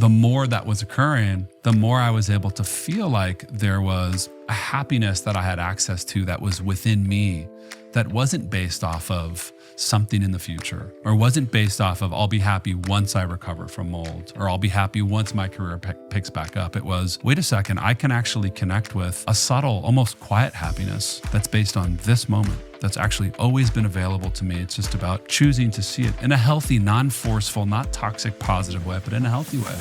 the more that was occurring, the more I was able to feel like there was a happiness that I had access to that was within me, that wasn't based off of something in the future, or wasn't based off of I'll be happy once I recover from mold, or I'll be happy once my career picks back up. It was, wait a second, I can actually connect with a subtle, almost quiet happiness that's based on this moment, that's actually always been available to me. It's just about choosing to see it in a healthy, non-forceful, not toxic, positive way, but in a healthy way.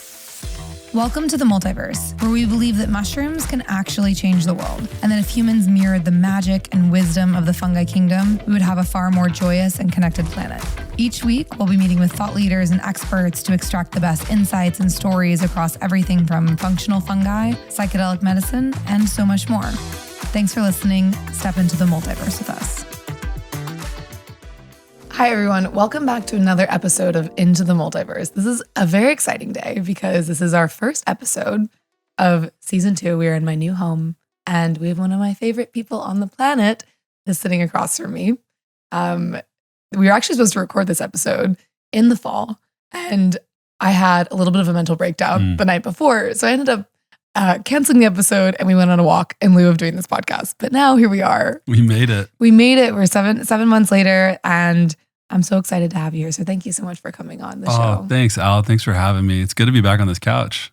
Welcome to the Multiverse, where we believe that mushrooms can actually change the world, and that if humans mirrored the magic and wisdom of the fungi kingdom, we would have a far more joyous and connected planet. Each week, we'll be meeting with thought leaders and experts to extract the best insights and stories across everything from functional fungi, psychedelic medicine, and so much more. Thanks for listening. Step into the multiverse with us. Hi, everyone. Welcome back to another episode of Into the Multiverse. This is a very exciting day because this is our first episode of season 2. We are in my new home, and we have one of my favorite people on the planet is sitting across from me. We were actually supposed to record this episode in the fall, and I had a little bit of a mental breakdown the night before. So I ended up canceling the episode, and we went on a walk in lieu of doing this podcast. But now here we are. We made it. We're seven months later, and I'm so excited to have you here. So thank you so much for coming on the show. Thanks, Al. Thanks for having me. It's good to be back on this couch.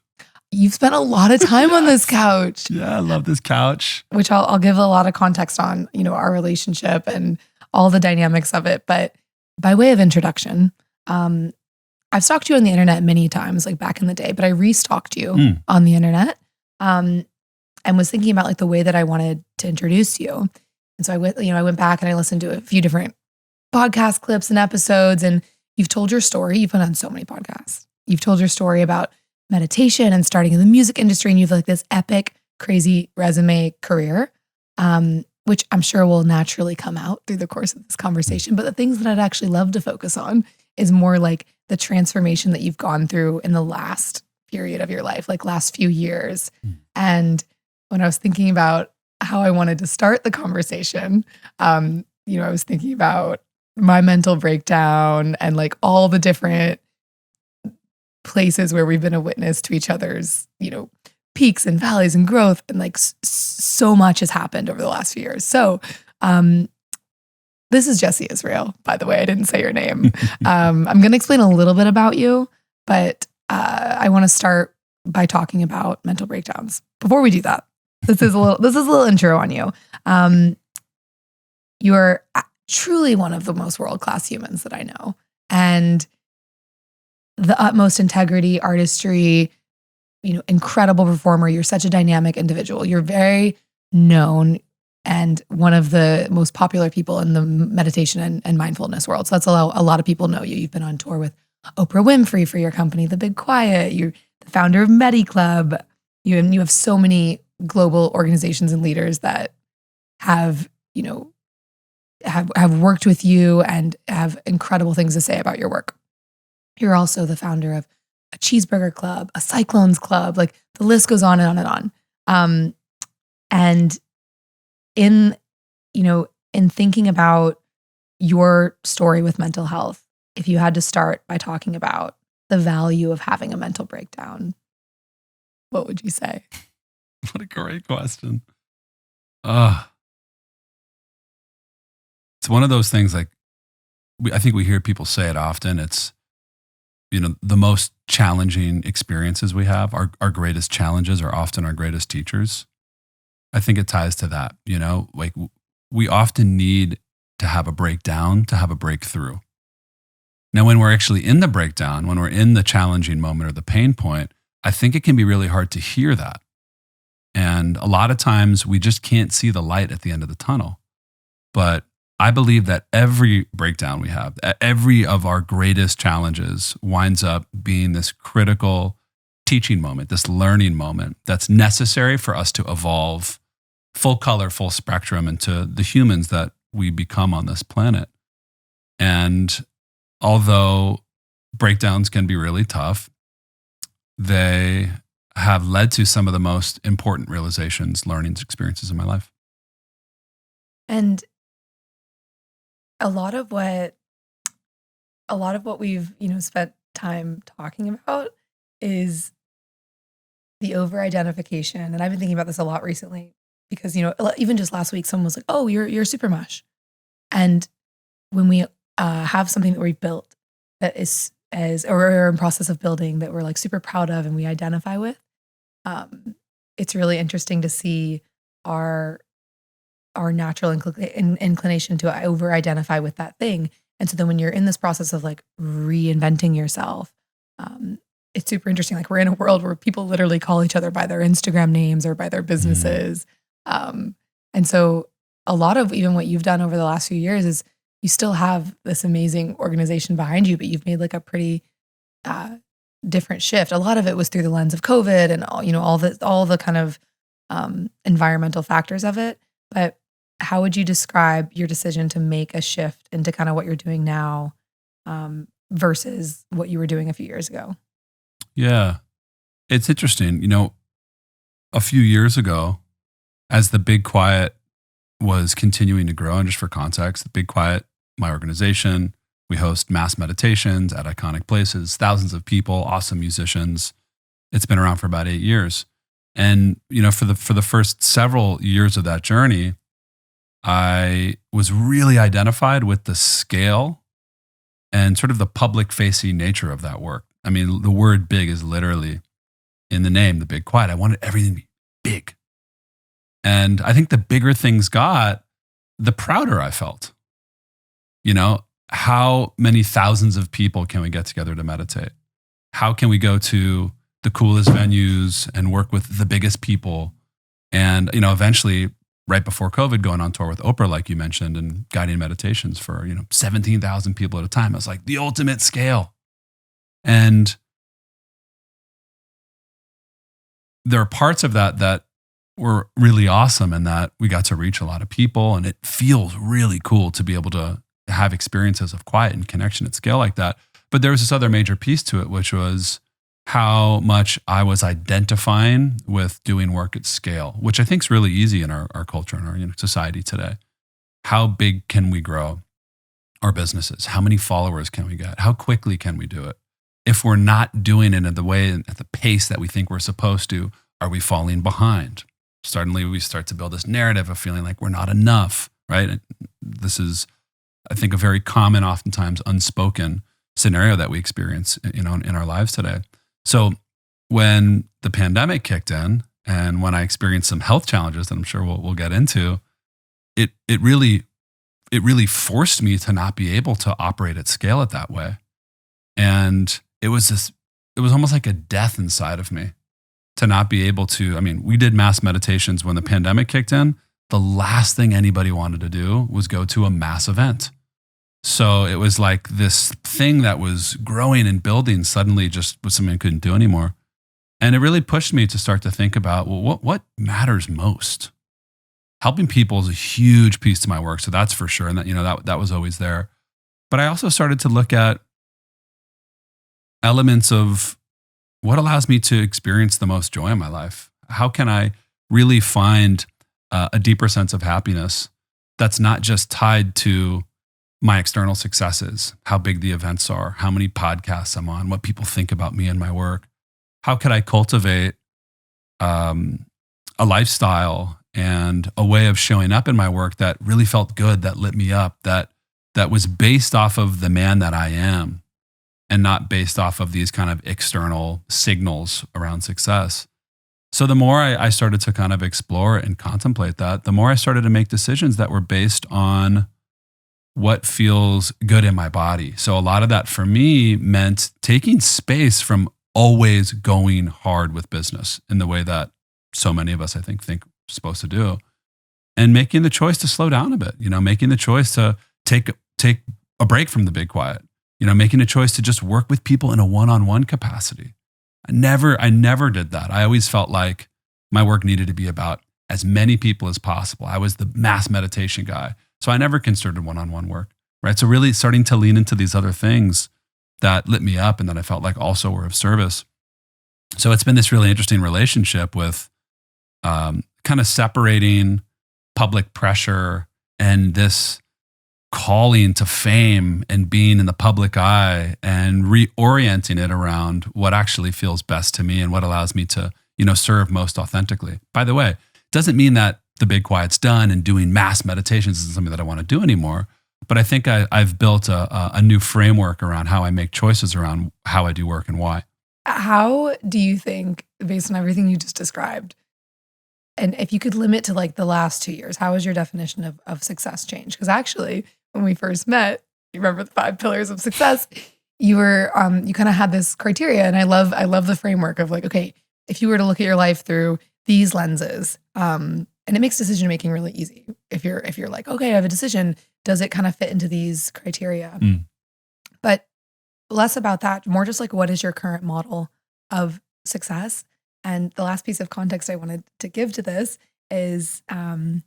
You've spent a lot of time on this couch. Yeah, I love this couch. Which I'll give a lot of context on, our relationship and all the dynamics of it. But by way of introduction, I've stalked you on the internet many times, like back in the day, but I re-stalked you on the internet and was thinking about like the way that I wanted to introduce you. And so I went back and I listened to a few different podcast clips and episodes, and you've told your story. You've been on so many podcasts. You've told your story about meditation and starting in the music industry, and you've like this epic, crazy resume career, which I'm sure will naturally come out through the course of this conversation. But the things that I'd actually love to focus on is more like the transformation that you've gone through in the last period of your life, like last few years. And when I was thinking about how I wanted to start the conversation, I was thinking about my mental breakdown and like all the different places where we've been a witness to each other's, peaks and valleys and growth. And like so much has happened over the last few years. So this is Jessie Israel, by the way. I didn't say your name. I'm going to explain a little bit about you, but I want to start by talking about mental breakdowns. Before we do that, this is a little intro on you. You're truly one of the most world-class humans that I know, and the utmost integrity, artistry, incredible performer. You're such a dynamic individual. You're very known and one of the most popular people in the meditation and mindfulness world. So that's a lot of people know you. You've been on tour with Oprah Winfrey for your company, The Big Quiet. You're the founder of MediClub. You have so many global organizations and leaders that have worked with you and have incredible things to say about your work. You're also the founder of a cheeseburger club, a Cyclones club, like the list goes on and on and on. And in thinking about your story with mental health, if you had to start by talking about the value of having a mental breakdown, what would you say? What a great question. It's one of those things like, I think we hear people say it often. It's, the most challenging experiences we have, our greatest challenges are often our greatest teachers. I think it ties to that, like we often need to have a breakdown to have a breakthrough. Now, when we're actually in the breakdown, when we're in the challenging moment or the pain point, I think it can be really hard to hear that. And a lot of times we just can't see the light at the end of the tunnel. But I believe that every breakdown we have, every of our greatest challenges winds up being this critical teaching moment, this learning moment that's necessary for us to evolve full color, full spectrum into the humans that we become on this planet. And although breakdowns can be really tough, they have led to some of the most important realizations, learnings, experiences in my life. And a lot of what we've, spent time talking about is the over identification, and I've been thinking about this a lot recently because, even just last week, someone was like, oh, you're super mush. And when we have something that we've built that is or are in process of building that we're like super proud of and we identify with, it's really interesting to see our natural inclination to over identify with that thing. And so then when you're in this process of like reinventing yourself, it's super interesting. Like we're in a world where people literally call each other by their Instagram names or by their businesses. And so a lot of even what you've done over the last few years is you still have this amazing organization behind you, but you've made like a pretty different shift. A lot of it was through the lens of COVID and all the kind of environmental factors of it. But how would you describe your decision to make a shift into kind of what you're doing now versus what you were doing a few years ago? Yeah. It's interesting. A few years ago, as the Big Quiet was continuing to grow, and just for context, the Big Quiet, my organization, we host mass meditations at iconic places, thousands of people, awesome musicians. It's been around for about 8 years. And, for the first several years of that journey, I was really identified with the scale and sort of the public facing nature of that work. I mean, the word big is literally in the name, the Big Quiet. I wanted everything to be big. And I think the bigger things got, the prouder I felt. How many thousands of people can we get together to meditate? How can we go to the coolest venues and work with the biggest people? And, eventually, right before COVID, going on tour with Oprah, like you mentioned, and guiding meditations for, 17,000 people at a time. I was like the ultimate scale. And there are parts of that were really awesome and that we got to reach a lot of people. And it feels really cool to be able to have experiences of quiet and connection at scale like that. But there was this other major piece to it, which was how much I was identifying with doing work at scale, which I think is really easy in our culture and our society today. How big can we grow our businesses? How many followers can we get? How quickly can we do it? If we're not doing it in the way, at the pace that we think we're supposed to, are we falling behind? Suddenly we start to build this narrative of feeling like we're not enough, right? And this is, I think, a very common, oftentimes unspoken scenario that we experience, in our lives today. So when the pandemic kicked in and when I experienced some health challenges that I'm sure we'll get into, it really forced me to not be able to operate at scale at that way. And it was almost like a death inside of me to not be able to. I mean, we did mass meditations when the pandemic kicked in. The last thing anybody wanted to do was go to a mass event. So it was like this thing that was growing and building suddenly just was something I couldn't do anymore. And it really pushed me to start to think about, well, what matters most? Helping people is a huge piece to my work. So that's for sure. And that was always there. But I also started to look at elements of what allows me to experience the most joy in my life. How can I really find a deeper sense of happiness that's not just tied to my external successes, how big the events are, how many podcasts I'm on, what people think about me and my work? How could I cultivate a lifestyle and a way of showing up in my work that really felt good, that lit me up, that was based off of the man that I am and not based off of these kind of external signals around success? So the more I started to kind of explore and contemplate that, the more I started to make decisions that were based on what feels good in my body. So a lot of that for me meant taking space from always going hard with business in the way that so many of us, I think we're supposed to do, and making the choice to slow down a bit, making the choice to take a break from the Big Quiet, making a choice to just work with people in a one-on-one capacity. I never did that. I always felt like my work needed to be about as many people as possible. I was the mass meditation guy. So I never considered one-on-one work, right? So really starting to lean into these other things that lit me up and that I felt like also were of service. So it's been this really interesting relationship with kind of separating public pressure and this calling to fame and being in the public eye and reorienting it around what actually feels best to me and what allows me to serve most authentically. By the way, doesn't mean that the big quiet's done and doing mass meditations isn't something that I want to do anymore. But I think I've built a new framework around how I make choices around how I do work and why. How do you think, based on everything you just described, and if you could limit to like the last 2 years, how has your definition of success changed? Because actually, when we first met, you remember the 5 pillars of success, you were you kind of had this criteria, and I love the framework of like, okay, if you were to look at your life through these lenses, and it makes decision making really easy. If you're like, okay, I have a decision, does it kind of fit into these criteria? But less about that, more just like, what is your current model of success? And the last piece of context I wanted to give to this is, one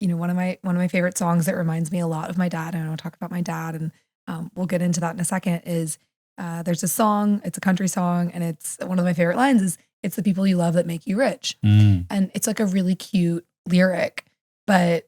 of my favorite songs that reminds me a lot of my dad. And I want to talk about my dad, and we'll get into that in a second. Is there's a song, it's a country song, and it's one of my favorite lines is, "It's the people you love that make you rich." And it's like a really cute lyric, but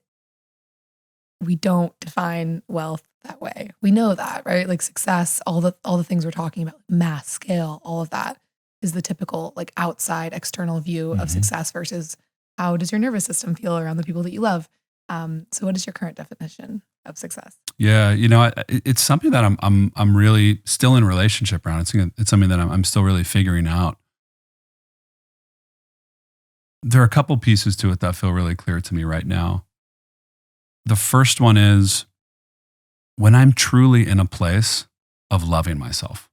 we don't define wealth that way. We know that, right? Like success, all the things we're talking about, mass scale, all of that is the typical like outside external view of success versus how does your nervous system feel around the people that you love. So what is your current definition of success? Yeah, it's something that I'm really still in relationship around. It's something that I'm still really figuring out. There are a couple pieces to it that feel really clear to me right now. The first one is when I'm truly in a place of loving myself.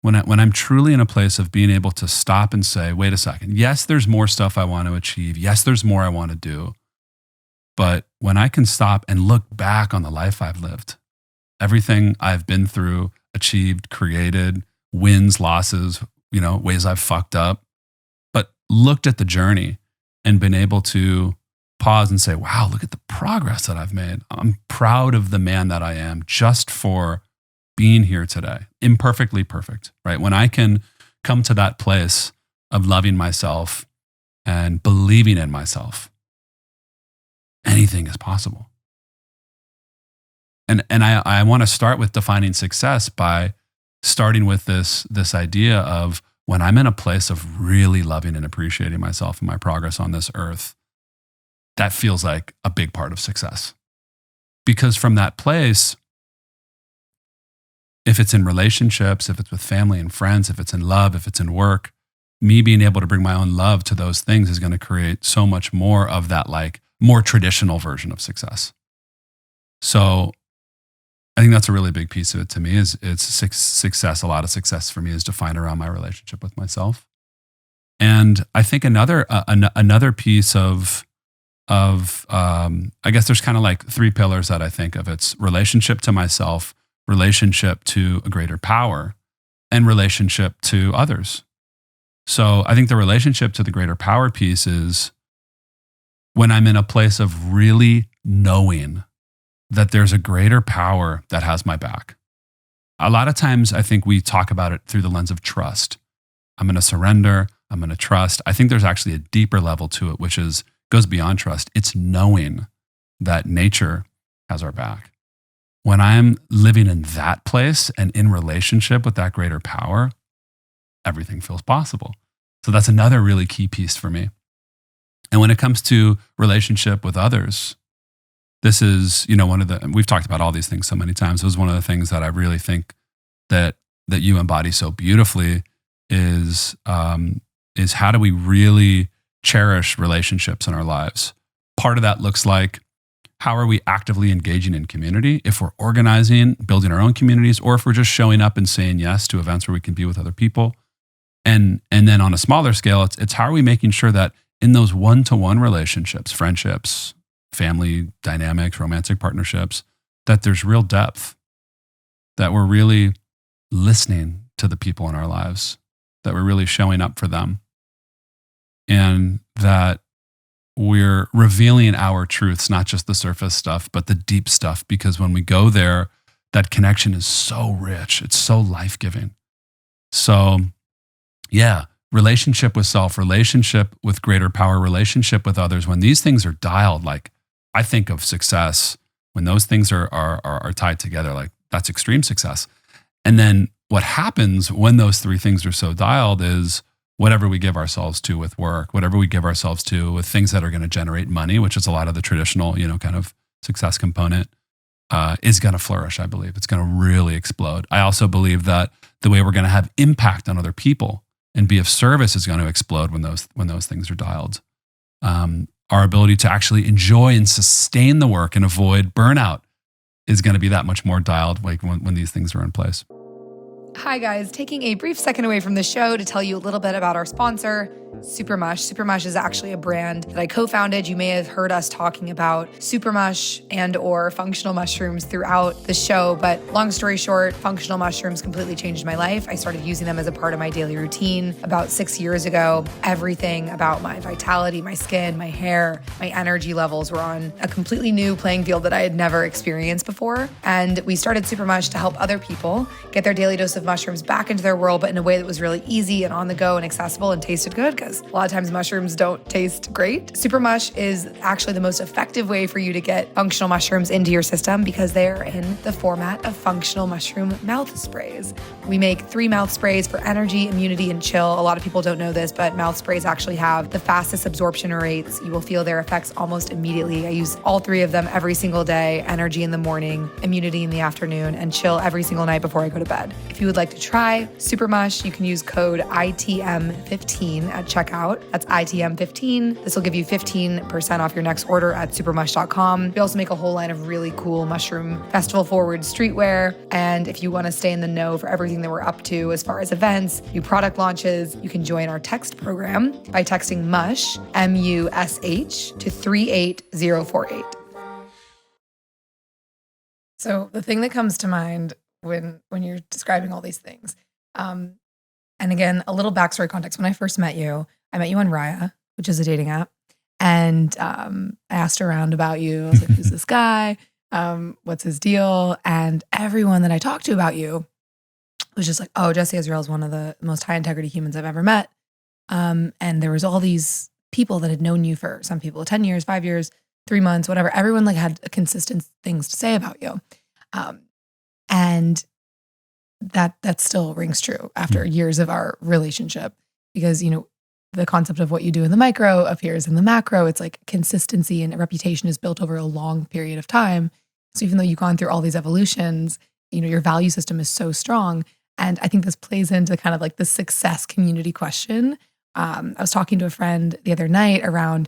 When I'm truly in a place of being able to stop and say, wait a second, yes, there's more stuff I want to achieve. Yes, there's more I want to do. But when I can stop and look back on the life I've lived, everything I've been through, achieved, created, wins, losses, ways I've fucked up, but looked at the journey and been able to pause and say, wow, look at the progress that I've made. I'm proud of the man that I am just for being here today. Imperfectly perfect, right? When I can come to that place of loving myself and believing in myself, anything is possible. And I want to start with defining success by starting with this idea of when I'm in a place of really loving and appreciating myself and my progress on this earth, that feels like a big part of success. Because from that place, if it's in relationships, if it's with family and friends, if it's in love, if it's in work, me being able to bring my own love to those things is going to create so much more of that like more traditional version of success. So I think that's a really big piece of it to me is it's success. A lot of success for me is defined around my relationship with myself. And I think another piece of I guess there's kind of like 3 pillars that I think of. It's relationship to myself, relationship to a greater power, and relationship to others. So I think the relationship to the greater power piece is when I'm in a place of really knowing that there's a greater power that has my back. A lot of times I think we talk about it through the lens of trust. I'm going to surrender. I'm going to trust. I think there's actually a deeper level to it, which goes beyond trust. It's knowing that nature has our back. When I'm living in that place and in relationship with that greater power, everything feels possible. So that's another really key piece for me. And when it comes to relationship with others, this is, we've talked about all these things so many times. It was one of the things that I really think that you embody so beautifully is how do we really cherish relationships in our lives? Part of that looks like, how are we actively engaging in community? If we're organizing, building our own communities, or if we're just showing up and saying yes to events where we can be with other people. And then on a smaller scale, it's how are we making sure that in those one-to-one relationships, friendships, family dynamics, romantic partnerships, that there's real depth, that we're really listening to the people in our lives, that we're really showing up for them, and that we're revealing our truths, not just the surface stuff, but the deep stuff. Because when we go there, that connection is so rich. It's so life-giving. So yeah, relationship with self, relationship with greater power, relationship with others. When these things are dialed, like I think of success, when those things are tied together, like that's extreme success. And then what happens when those 3 things are so dialed is whatever we give ourselves to with work, whatever we give ourselves to with things that are going to generate money, which is a lot of the traditional, kind of success component, is going to flourish. I believe it's going to really explode. I also believe that the way we're going to have impact on other people and be of service is going to explode when those things are dialed. Our ability to actually enjoy and sustain the work and avoid burnout is going to be that much more dialed, like when these things are in place. Hi guys, taking a brief second away from the show to tell you a little bit about our sponsor, Supermush. Supermush is actually a brand that I co-founded. You may have heard us talking about Supermush and or functional mushrooms throughout the show, but long story short, functional mushrooms completely changed my life. I started using them as a part of my daily routine about 6 years ago. Everything about my vitality, my skin, my hair, my energy levels were on a completely new playing field that I had never experienced before. And we started Supermush to help other people get their daily dose of mushrooms back into their world, but in a way that was really easy and on the go and accessible and tasted good, because a lot of times mushrooms don't taste great. Supermush is actually the most effective way for you to get functional mushrooms into your system because they are in the format of functional mushroom mouth sprays. We make 3 mouth sprays for energy, immunity, and chill. A lot of people don't know this, but mouth sprays actually have the fastest absorption rates. You will feel their effects almost immediately. I use all 3 of them every single day: energy in the morning, immunity in the afternoon, and chill every single night before I go to bed. If you would like to try Supermush, you can use code ITM15 at checkout. That's ITM15. This will give you 15% off your next order at supermush.com. We also make a whole line of really cool mushroom festival forward streetwear. And if you want to stay in the know for everything that we're up to as far as events, new product launches, you can join our text program by texting MUSH, MUSH, to 38048. So the thing that comes to mind when you're describing all these things, and again, a little backstory context. When I first met you, I met you on Raya, which is a dating app. And I asked around about you. I was like, who's this guy? What's his deal? And everyone that I talked to about you was just like, oh, Jesse Israel is one of the most high integrity humans I've ever met. And there was all these people that had known you for, some people 10 years, 5 years, 3 months, whatever. Everyone like had consistent things to say about you. And that still rings true after years of our relationship, because, the concept of what you do in the micro appears in the macro. It's like consistency and reputation is built over a long period of time. So even though you've gone through all these evolutions, your value system is so strong. And I think this plays into kind of like the success community question. I was talking to a friend the other night around,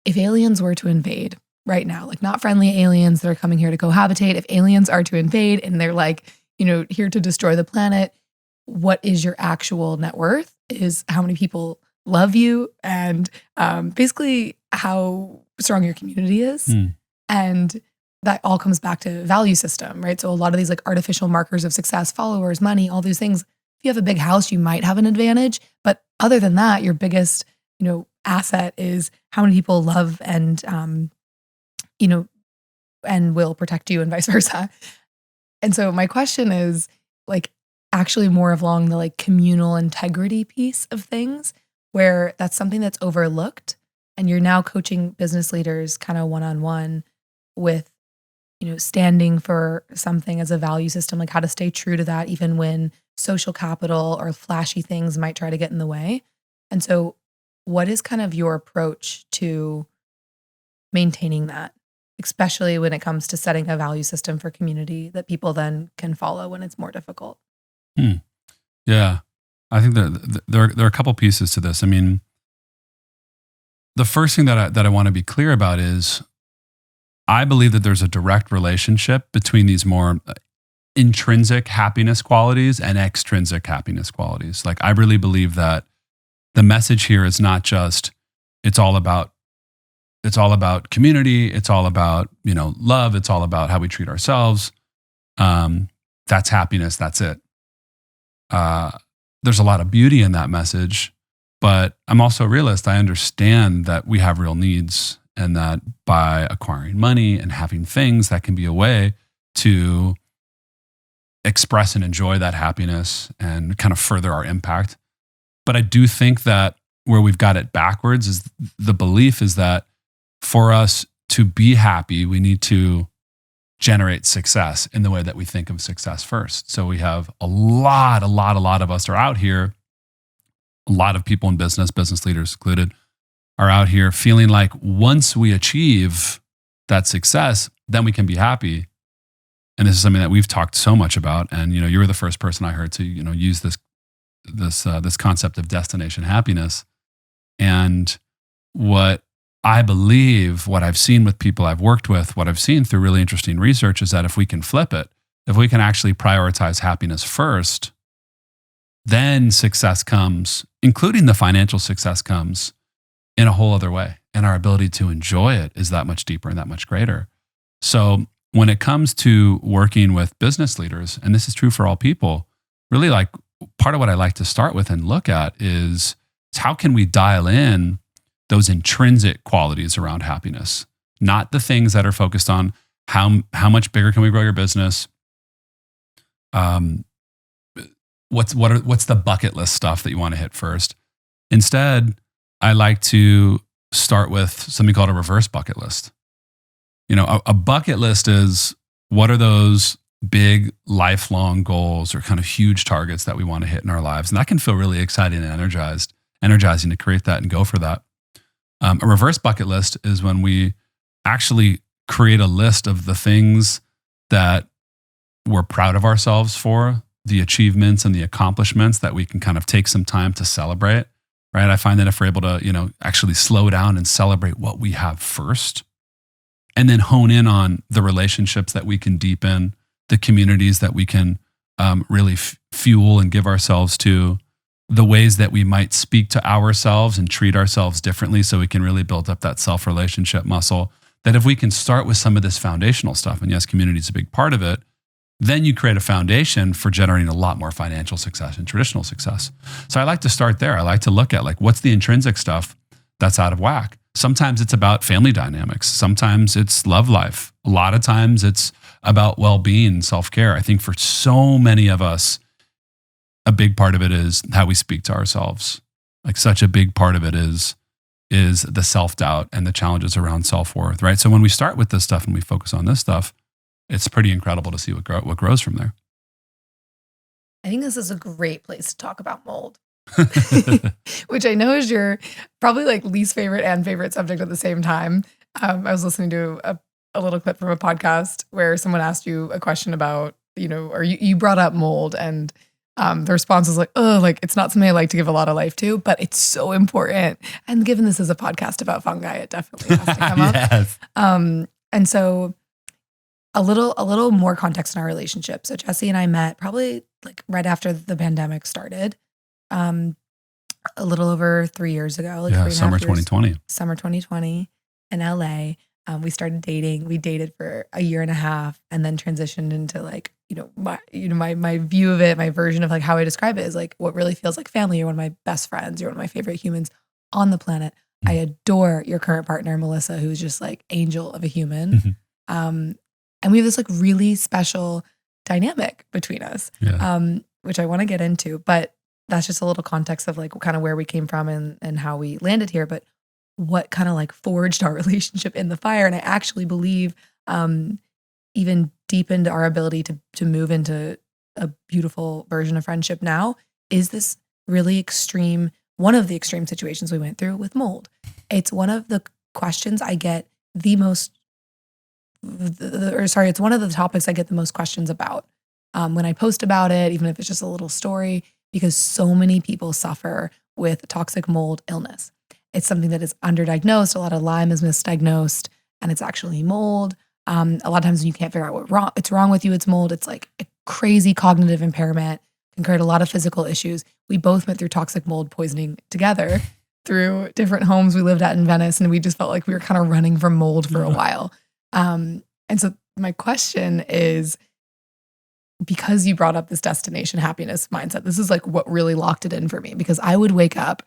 if aliens were to invade right now, like not friendly aliens that are coming here to cohabitate, if aliens are to invade and they're like, here to destroy the planet, what is your actual net worth? Is how many people love you and basically how strong your community is. And that all comes back to value system, right? So a lot of these like artificial markers of success, followers, money, all these things, if you have a big house, you might have an advantage. But other than that, your biggest, asset is how many people love and, and will protect you and vice versa. And so my question is like actually more along the like communal integrity piece of things, where that's something that's overlooked and you're now coaching business leaders kind of one-on-one with, standing for something as a value system, like how to stay true to that, even when social capital or flashy things might try to get in the way. And so what is kind of your approach to maintaining that, especially when it comes to setting a value system for community that people then can follow when it's more difficult? Yeah. I think there are a couple pieces to this. I mean, the first thing that I want to be clear about is I believe that there's a direct relationship between these more intrinsic happiness qualities and extrinsic happiness qualities. Like I really believe that the message here is not just it's all about community, it's all about, love, it's all about how we treat ourselves. That's happiness, that's it. There's a lot of beauty in that message, but I'm also a realist. I understand that we have real needs and that by acquiring money and having things, that can be a way to express and enjoy that happiness and kind of further our impact. But I do think that where we've got it backwards is the belief is that for us to be happy, we need to generate success in the way that we think of success first. So we have a lot of us are out here a lot of people in business leaders included, are out here feeling like once we achieve that success, then we can be happy. And this is something that we've talked so much about. And you were the first person I heard to use this concept of destination happiness. And what I believe, what I've seen with people I've worked with, what I've seen through really interesting research is that if we can flip it, if we can actually prioritize happiness first, then success comes, including the financial success comes in a whole other way. And our ability to enjoy it is that much deeper and that much greater. So when it comes to working with business leaders, and this is true for all people, really like part of what I like to start with and look at is how can we dial in those intrinsic qualities around happiness, not the things that are focused on how much bigger can we grow your business? What's the bucket list stuff that you want to hit first? Instead, I like to start with something called a reverse bucket list. A bucket list is what are those big lifelong goals or kind of huge targets that we want to hit in our lives. And that can feel really exciting and energizing to create that and go for that. A reverse bucket list is when we actually create a list of the things that we're proud of ourselves for, the achievements and the accomplishments that we can kind of take some time to celebrate, right? I find that if we're able to, actually slow down and celebrate what we have first, and then hone in on the relationships that we can deepen, the communities that we can really fuel and give ourselves to, the ways that we might speak to ourselves and treat ourselves differently so we can really build up that self-relationship muscle. That if we can start with some of this foundational stuff, and yes, community is a big part of it, then you create a foundation for generating a lot more financial success and traditional success. So I like to start there. I like to look at what's the intrinsic stuff that's out of whack. Sometimes it's about family dynamics. Sometimes it's love life. A lot of times it's about well-being, self-care. I think for so many of us, a big part of it is how we speak to ourselves. Such a big part of it is the self-doubt and the challenges around self-worth, right? So when we start with this stuff and we focus on this stuff, it's pretty incredible to see what grows from there. I think this is a great place to talk about mold, which I know is your probably least favorite and favorite subject at the same time. I was listening to a little clip from a podcast where someone asked you a question about, or you brought up mold, and the response was it's not something I like to give a lot of life to, but it's so important. And given this is a podcast about fungi, it definitely has to come Yes. up. And so a little more context in our relationship. So Jesse and I met probably right after the pandemic started, a little over 3 years ago. Summer 2020. Summer 2020 in LA. We started dating. We dated for a year and a half, and then transitioned into my view of it, my version of how I describe it is what really feels like family. You're one of my best friends. You're one of my favorite humans on the planet. I adore your current partner, Melissa, who's just angel of a human. And we have this really special dynamic between us, which I want to get into. But that's just a little context of kind of where we came from and how we landed here. But what kind of forged our relationship in the fire. And I actually believe even deepened our ability to move into a beautiful version of friendship now is this really extreme, one of the extreme situations we went through with mold. It's one of the questions I get the most, it's one of the topics I get the most questions about when I post about it, even if it's just a little story, because so many people suffer with toxic mold illness. It's something that is underdiagnosed. A lot of Lyme is misdiagnosed, and it's actually mold. A lot of times when you can't figure out what's wrong with you, it's mold. It's a crazy cognitive impairment, can create a lot of physical issues. We both went through toxic mold poisoning together through different homes we lived at in Venice, and we just felt like we were kind of running from mold for a while. And so my question is, because you brought up this destination happiness mindset, this is what really locked it in for me, because I would wake up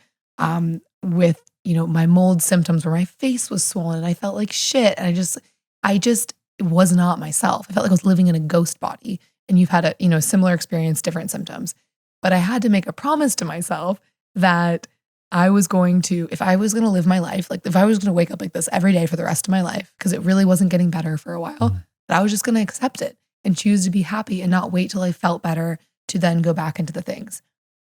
with, my mold symptoms where my face was swollen and I felt like shit. And I just was not myself. I felt like I was living in a ghost body. And you've had a, similar experience, different symptoms. But I had to make a promise to myself that I was going to, if I was going to live my life, if I was going to wake up like this every day for the rest of my life, because it really wasn't getting better for a while, that I was just going to accept it and choose to be happy and not wait till I felt better to then go back into the things.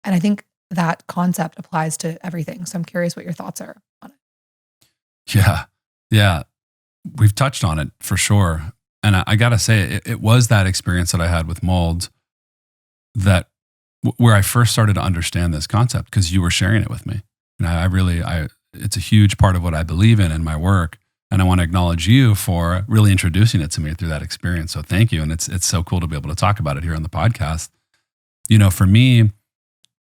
And I think that concept applies to everything. So I'm curious what your thoughts are on it. Yeah. Yeah. We've touched on it for sure. And I got to say, it was that experience that I had with mold that where I first started to understand this concept, because you were sharing it with me. And it's a huge part of what I believe in my work. And I want to acknowledge you for really introducing it to me through that experience. So thank you. And it's so cool to be able to talk about it here on the podcast. For me,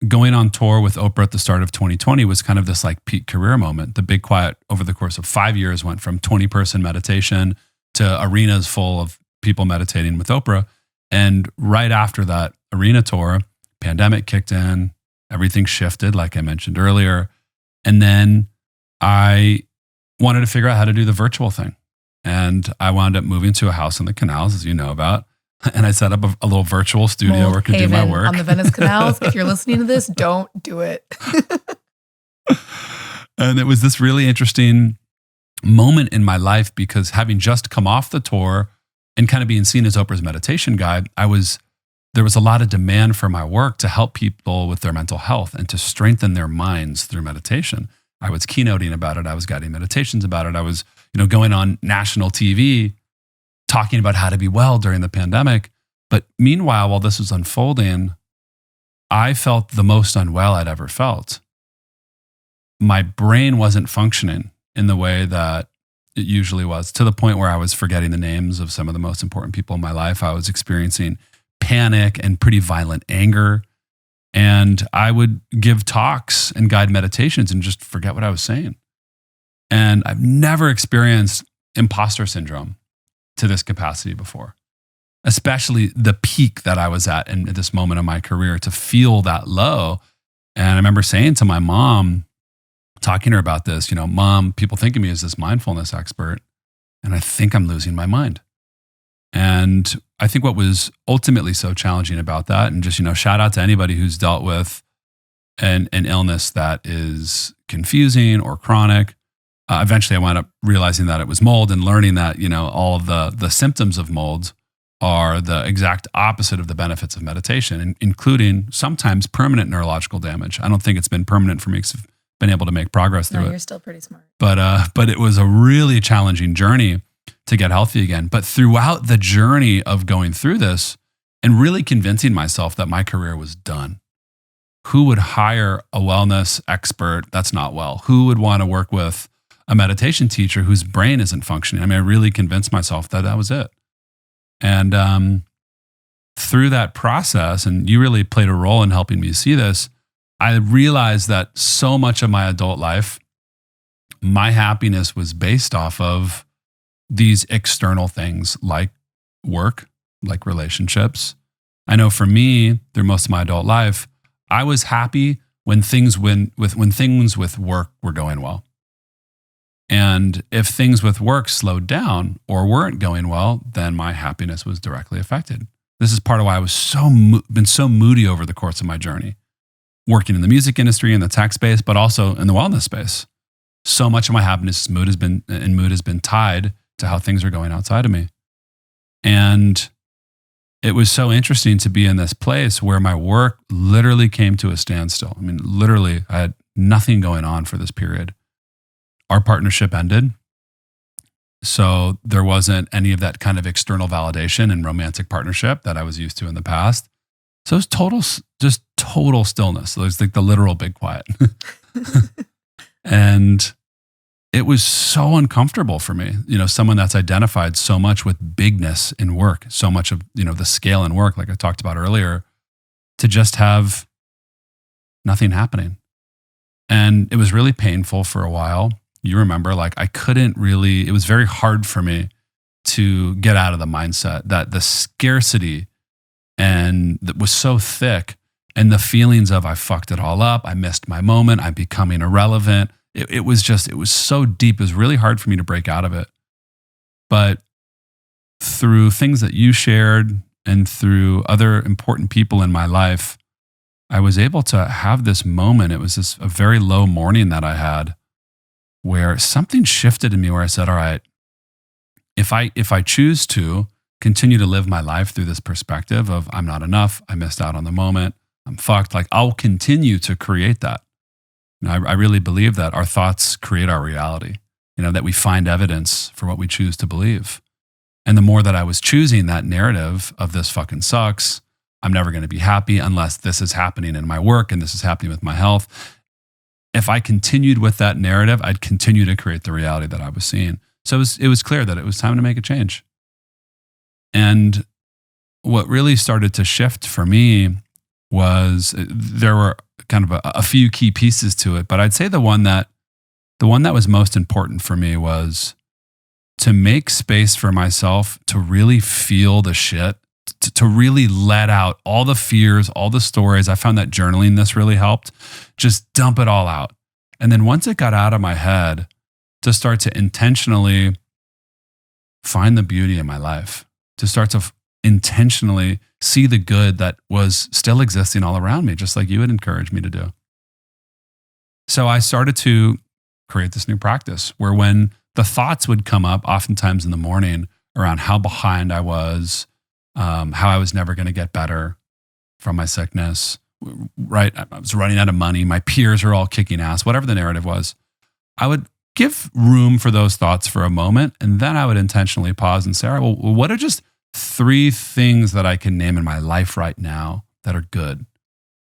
going on tour with Oprah at the start of 2020 was kind of this like peak career moment. The Big Quiet over the course of 5 years went from 20-person meditation to arenas full of people meditating with Oprah. And right after that arena tour, pandemic kicked in, everything shifted, like I mentioned earlier. And then I wanted to figure out how to do the virtual thing. And I wound up moving to a house in the canals, as you know about. And I set up a little virtual studio where I could do my work. On the Venice canals. If you're listening to this, don't do it. And it was this really interesting moment in my life, because having just come off the tour and kind of being seen as Oprah's meditation guide, there was a lot of demand for my work to help people with their mental health and to strengthen their minds through meditation. I was keynoting about it. I was guiding meditations about it. I was, going on national TV talking about how to be well during the pandemic. But meanwhile, while this was unfolding, I felt the most unwell I'd ever felt. My brain wasn't functioning in the way that it usually was, to the point where I was forgetting the names of some of the most important people in my life. I was experiencing panic and pretty violent anger. And I would give talks and guide meditations and just forget what I was saying. And I've never experienced imposter syndrome to this capacity before, especially the peak that I was at in this moment of my career, to feel that low. And I remember saying to my mom, talking to her about this, Mom, people think of me as this mindfulness expert, and I think I'm losing my mind. And I think what was ultimately so challenging about that, and just, shout out to anybody who's dealt with an illness that is confusing or chronic. Eventually I wound up realizing that it was mold, and learning that, all of the symptoms of mold are the exact opposite of the benefits of meditation, including sometimes permanent neurological damage. I don't think it's been permanent for me, because I've been able to make progress through it. You're still pretty smart. But it was a really challenging journey to get healthy again. But throughout the journey of going through this and really convincing myself that my career was done, who would hire a wellness expert that's not well? Who would want to work with a meditation teacher whose brain isn't functioning? I really convinced myself that that was it. And through that process, and you really played a role in helping me see this, I realized that so much of my adult life, my happiness was based off of these external things like work, like relationships. I know for me, through most of my adult life, I was happy when things with work were going well. And if things with work slowed down or weren't going well, then my happiness was directly affected. This is part of why I was been so moody over the course of my journey, working in the music industry, in the tech space, but also in the wellness space. So much of my happiness mood has been tied to how things are going outside of me. And it was so interesting to be in this place where my work literally came to a standstill. Literally, I had nothing going on for this period. Our partnership ended. So there wasn't any of that kind of external validation and romantic partnership that I was used to in the past. So it was total stillness. So it was like the literal big quiet. And it was so uncomfortable for me, someone that's identified so much with bigness in work, so much of, the scale in work, like I talked about earlier, to just have nothing happening. And it was really painful for a while. You remember, it was very hard for me to get out of the mindset that the scarcity and that was so thick, and the feelings of I fucked it all up, I missed my moment, I'm becoming irrelevant. It was so deep. It was really hard for me to break out of it. But through things that you shared and through other important people in my life, I was able to have this moment. It was a very low morning that I had where something shifted in me, where I said, all right, if I choose to continue to live my life through this perspective of I'm not enough, I missed out on the moment, I'm fucked. Like, I'll continue to create that. I really believe that our thoughts create our reality, that we find evidence for what we choose to believe. And the more that I was choosing that narrative of this fucking sucks, I'm never going to be happy unless this is happening in my work and this is happening with my health. If I continued with that narrative, I'd continue to create the reality that I was seeing. So it was clear that it was time to make a change. And what really started to shift for me was there were kind of a few key pieces to it, but I'd say the one that was most important for me was to make space for myself to really feel the shit, to really let out all the fears, all the stories. I found that journaling this really helped. Just dump it all out. And then once it got out of my head, to start to intentionally find the beauty in my life, to start to intentionally see the good that was still existing all around me, just like you had encouraged me to do. So I started to create this new practice where when the thoughts would come up, oftentimes in the morning, around how behind I was, how I was never going to get better from my sickness, right? I was running out of money. My peers are all kicking ass, whatever the narrative was. I would give room for those thoughts for a moment. And then I would intentionally pause and say, all right, well, what are just 3 things that I can name in my life right now that are good?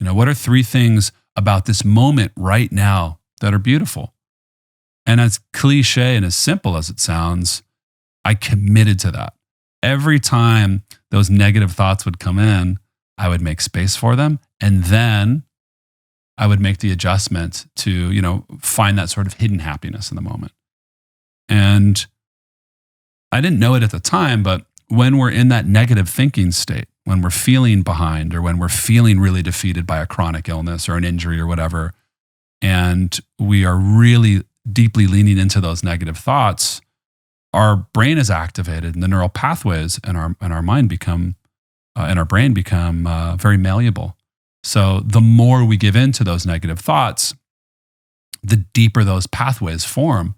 What are 3 things about this moment right now that are beautiful? And as cliche and as simple as it sounds, I committed to that. Every time those negative thoughts would come in, I would make space for them. And then I would make the adjustment to, find that sort of hidden happiness in the moment. And I didn't know it at the time, but when we're in that negative thinking state, when we're feeling behind or when we're feeling really defeated by a chronic illness or an injury or whatever, and we are really deeply leaning into those negative thoughts, our brain is activated and the neural pathways in our mind become, in our brain become very malleable. So the more we give in to those negative thoughts, the deeper those pathways form.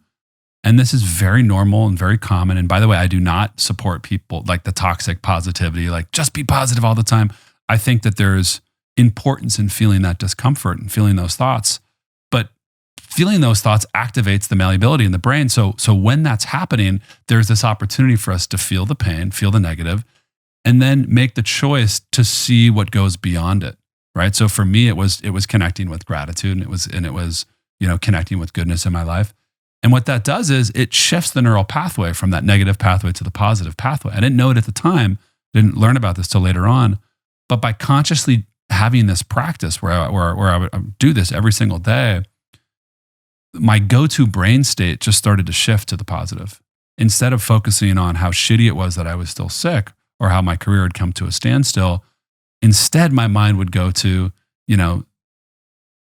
And this is very normal and very common. And by the way, I do not support people like the toxic positivity, like just be positive all the time. I think that there's importance in feeling that discomfort and feeling those thoughts. But feeling those thoughts activates the malleability in the brain. So when that's happening, there's this opportunity for us to feel the pain, feel the negative, and then make the choice to see what goes beyond it. Right. So for me, it was connecting with gratitude, and it was connecting with goodness in my life. And what that does is it shifts the neural pathway from that negative pathway to the positive pathway. I didn't know it at the time, didn't learn about this till later on, but by consciously having this practice where I would do this every single day, my go-to brain state just started to shift to the positive. Instead of focusing on how shitty it was that I was still sick or how my career had come to a standstill, instead my mind would go to, the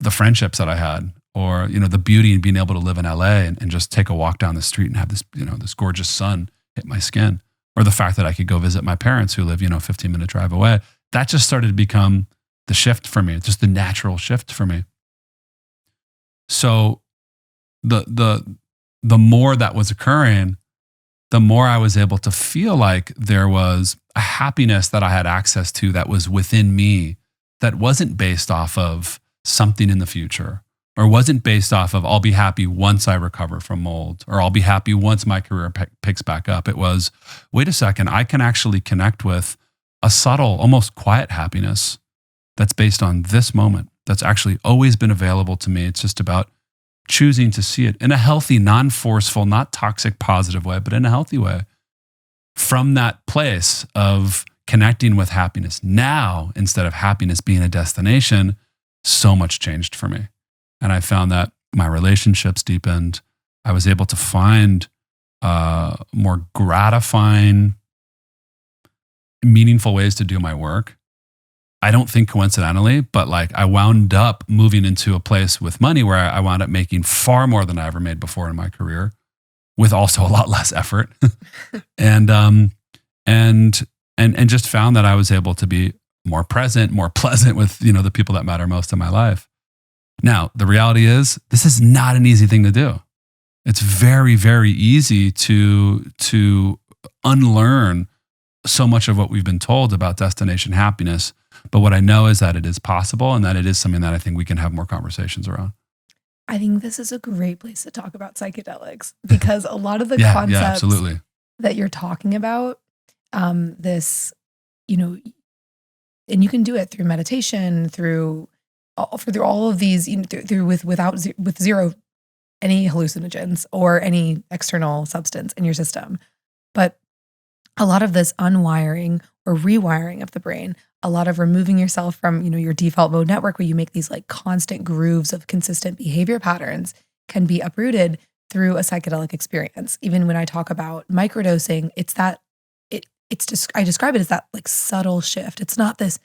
friendships that I had, or, the beauty in being able to live in LA and just take a walk down the street and have this, this gorgeous sun hit my skin, or the fact that I could go visit my parents who live, 15-minute drive away. That just started to become the shift for me, just the natural shift for me. So the more that was occurring, the more I was able to feel like there was a happiness that I had access to that was within me, that wasn't based off of something in the future, or wasn't based off of I'll be happy once I recover from mold, or I'll be happy once my career picks back up. It was, wait a second, I can actually connect with a subtle, almost quiet happiness that's based on this moment, that's actually always been available to me. It's just about choosing to see it in a healthy, non-forceful, not toxic, positive way, but in a healthy way. From that place of connecting with happiness now, instead of happiness being a destination, so much changed for me. And I found that my relationships deepened. I was able to find more gratifying, meaningful ways to do my work. I don't think coincidentally, but I wound up moving into a place with money where I wound up making far more than I ever made before in my career, with also a lot less effort, and just found that I was able to be more present, more pleasant with the people that matter most in my life. Now, the reality is, this is not an easy thing to do. It's very, very easy to unlearn so much of what we've been told about destination happiness, But what I know is that it is possible, and that it is something that I think we can have more conversations around. I think this is a great place to talk about psychedelics because a lot of the Yeah, concepts absolutely. that you're talking about, this, you know, and you can do it through meditation, through all of these, through with zero any hallucinogens or any external substance in your system. But a lot of this unwiring or rewiring of the brain, a lot of removing yourself from, your default mode network where you make these like constant grooves of consistent behavior patterns can be uprooted through a psychedelic experience. Even when I talk about microdosing, it's that it's just I describe it as that like subtle shift. It's not this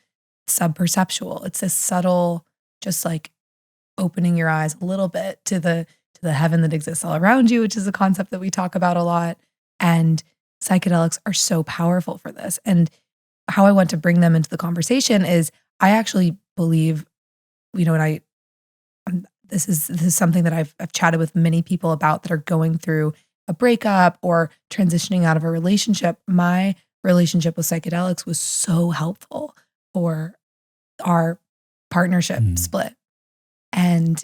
subperceptual. It's this subtle, just like opening your eyes a little bit to the heaven that exists all around you, which is a concept that we talk about a lot. And psychedelics are so powerful for this. And how I want to bring them into the conversation is I actually believe, and this is something that I've chatted with many people about that are going through a breakup or transitioning out of a relationship. My relationship with psychedelics was so helpful for our partnership split. And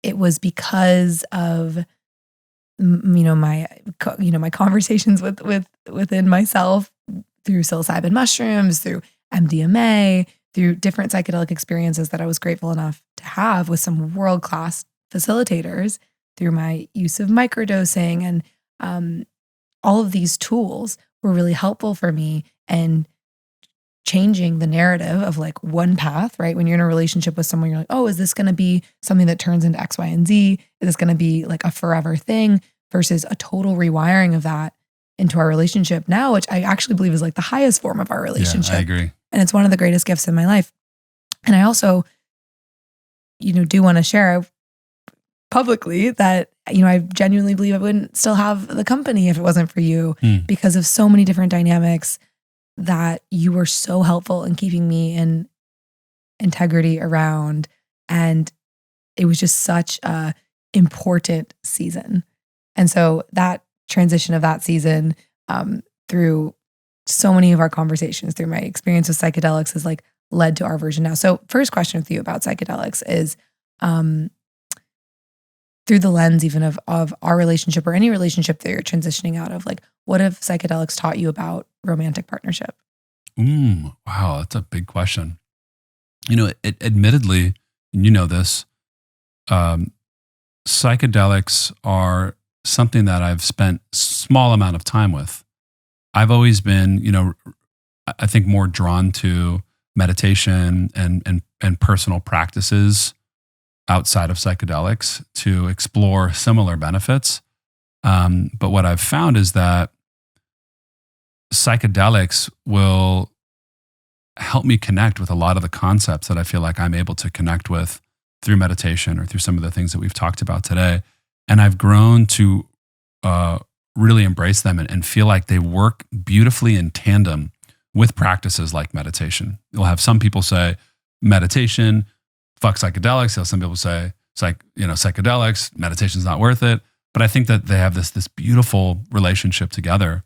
it was because of my conversations within myself through psilocybin mushrooms, through MDMA, through different psychedelic experiences that I was grateful enough to have with some world-class facilitators, through my use of microdosing, and all of these tools were really helpul for me and changing the narrative of like one path, right? When you're in a relationship with someone, you're like, oh, is this going to be something that turns into X, Y, and Z? Is this going to be like a forever thing? Versus a total rewiring of that into our relationship now, which I actually believe is like the highest form of our relationship. Yeah, I agree. And it's one of the greatest gifts in my life. And I also, do want to share publicly that, I genuinely believe I wouldn't still have the company if it wasn't for you, because of so many different dynamics that you were so helpful in keeping me in integrity around. And it was just such a important season. And so that transition of that season, through so many of our conversations, through my experience with psychedelics, has like led to our version now. So first question with you about psychedelics is, through the lens even of our relationship or any relationship that you're transitioning out of, like, what have psychedelics taught you about romantic partnership? Wow, that's a big question. Admittedly, and you know this, psychedelics are something that I've spent small amount of time with. I've always been, I think more drawn to meditation and personal practices outside of psychedelics to explore similar benefits. But what I've found is that psychedelics will help me connect with a lot of the concepts that I feel like I'm able to connect with through meditation or through some of the things that we've talked about today. And I've grown to really embrace them and feel like they work beautifully in tandem with practices like meditation. You'll have some people say meditation, fuck psychedelics. You'll have some people say psychedelics, meditation's not worth it. But I think that they have this beautiful relationship together.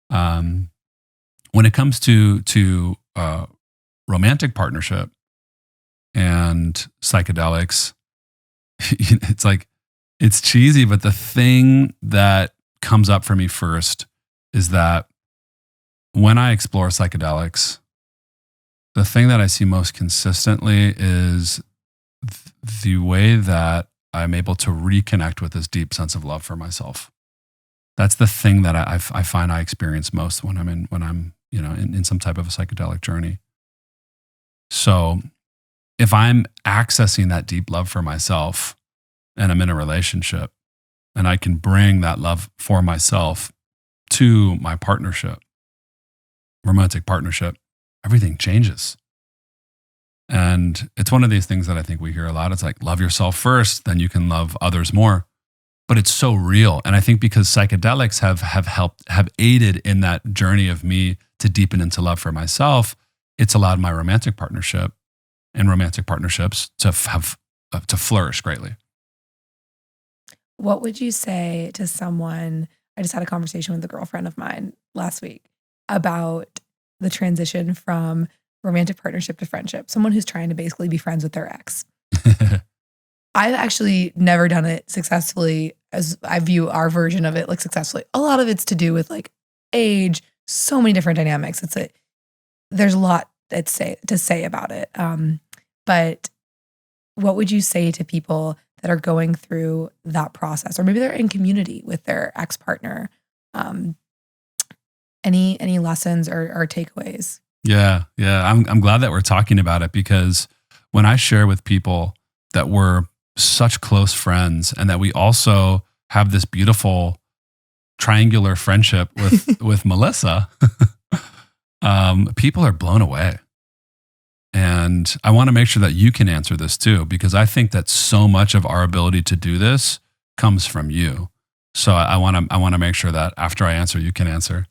When it comes to romantic partnership and psychedelics, it's like, it's cheesy, but the thing that comes up for me first is that when I explore psychedelics, the thing that I see most consistently is the way that I'm able to reconnect with this deep sense of love for myself. That's the thing that I find I experience most when I'm in some type of a psychedelic journey. So if I'm accessing that deep love for myself and I'm in a relationship and I can bring that love for myself to my romantic partnership, everything changes. And it's one of these things that I think we hear a lot. It's like, love yourself first, then you can love others more. But it's so real. And I think because psychedelics have aided in that journey of me to deepen into love for myself, it's allowed my romantic partnership and romantic partnerships to flourish greatly. What would you say to someone? I just had a conversation with a girlfriend of mine last week about the transition from romantic partnership to friendship, someone who's trying to basically be friends with their ex. I've actually never done it successfully, as I view our version of it like successfully. A lot of it's to do with like age, so many different dynamics. There's a lot to say about it. But what would you say to people that are going through that process, or maybe they're in community with their ex-partner? Any lessons or takeaways? Yeah. I'm glad that we're talking about it, because when I share with people that we're such close friends and that we also have this beautiful triangular friendship with Melissa, people are blown away. And I want to make sure that you can answer this too, because I think that so much of our ability to do this comes from you. So I want to make sure that after I answer, you can answer.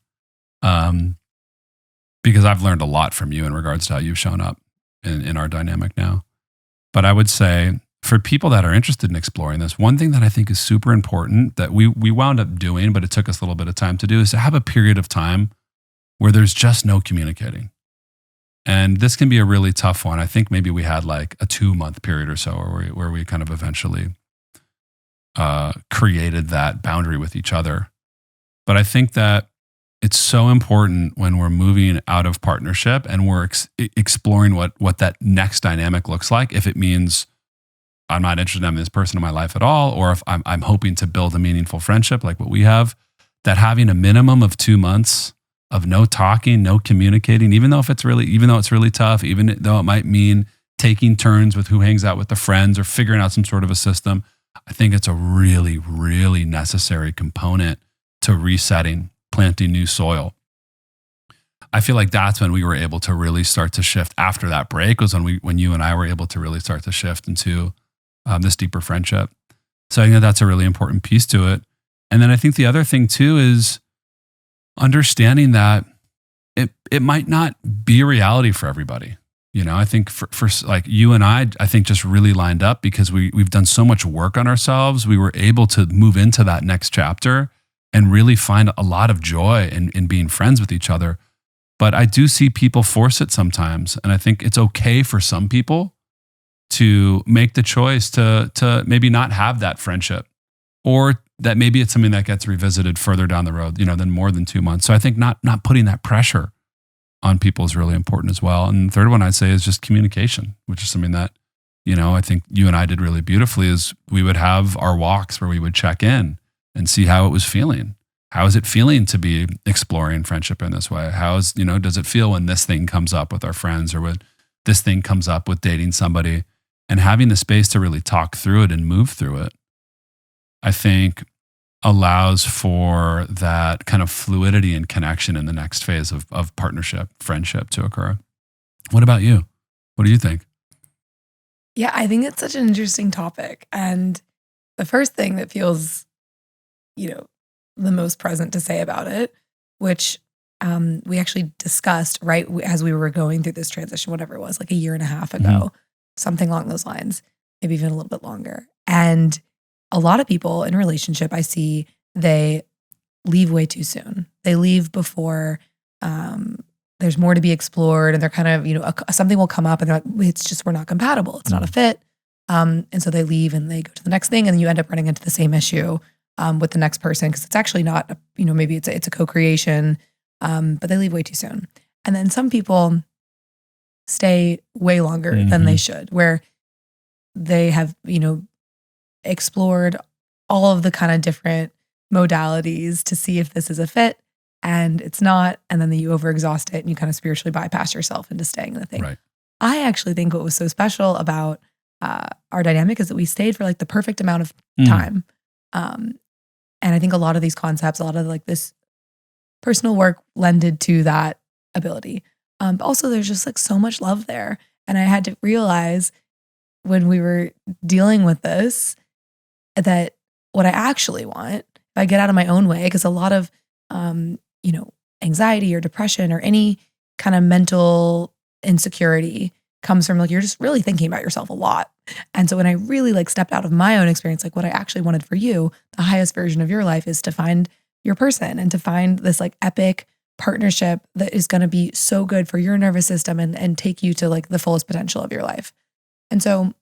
Because I've learned a lot from you in regards to how you've shown up in our dynamic now. But I would say for people that are interested in exploring this, one thing that I think is super important that we wound up doing, but it took us a little bit of time to do, is to have a period of time where there's just no communicating. And this can be a really tough one. I think maybe we had like a 2-month period or so where we kind of eventually created that boundary with each other. But I think that it's so important when we're moving out of partnership and we're exploring what that next dynamic looks like. If it means I'm not interested in this person in my life at all, or if I'm hoping to build a meaningful friendship like what we have, that having a minimum of 2 months of no talking, no communicating, even though it's really tough, even though it might mean taking turns with who hangs out with the friends or figuring out some sort of a system, I think it's a really, really necessary component to resetting, planting new soil. I feel like that's when we were able to really start to shift after that break, was when you and I were able to really start to shift into this deeper friendship. So I think that's a really important piece to it. And then I think the other thing too is understanding that it might not be a reality for everybody. You know, I think for like you and I think just really lined up because we've done so much work on ourselves. We were able to move into that next chapter and really find a lot of joy in being friends with each other. But I do see people force it sometimes. And I think it's okay for some people to make the choice to maybe not have that friendship, or that maybe it's something that gets revisited further down the road, than more than 2 months. So I think not putting that pressure on people is really important as well. And the third one I'd say is just communication, which is something that, I think you and I did really beautifully, is we would have our walks where we would check in and see how it was feeling. How is it feeling to be exploring friendship in this way? Does it feel when this thing comes up with our friends, or when this thing comes up with dating somebody, and having the space to really talk through it and move through it, I think allows for that kind of fluidity and connection in the next phase of partnership, friendship to occur. What about you? What do you think? Yeah, I think it's such an interesting topic. And the first thing that feels, the most present to say about it, which we actually discussed right as we were going through this transition, whatever it was, like a year and a half ago, something along those lines, maybe even a little bit longer. And a lot of people in a relationship, I see, they leave way too soon. They leave before there's more to be explored, and they're kind of, something will come up and they're like, it's just, we're not compatible. It's not a fit. And so they leave and they go to the next thing, and then you end up running into the same issue with the next person, because it's actually not, maybe it's a co-creation, but they leave way too soon. And then some people stay way longer than they should, where they have, explored all of the kind of different modalities to see if this is a fit, and it's not. And then you overexhaust it and you kind of spiritually bypass yourself into staying in the thing. Right. I actually think what was so special about our dynamic is that we stayed for like the perfect amount of time. And I think a lot of these concepts, a lot of like this personal work lended to that ability. But also there's just like so much love there. And I had to realize when we were dealing with this, that what I actually want, if I get out of my own way, because a lot of, anxiety or depression or any kind of mental insecurity comes from like, you're just really thinking about yourself a lot. And so when I really like stepped out of my own experience, like what I actually wanted for you, the highest version of your life is to find your person and to find this like epic partnership that is going to be so good for your nervous system and take you to like the fullest potential of your life. And so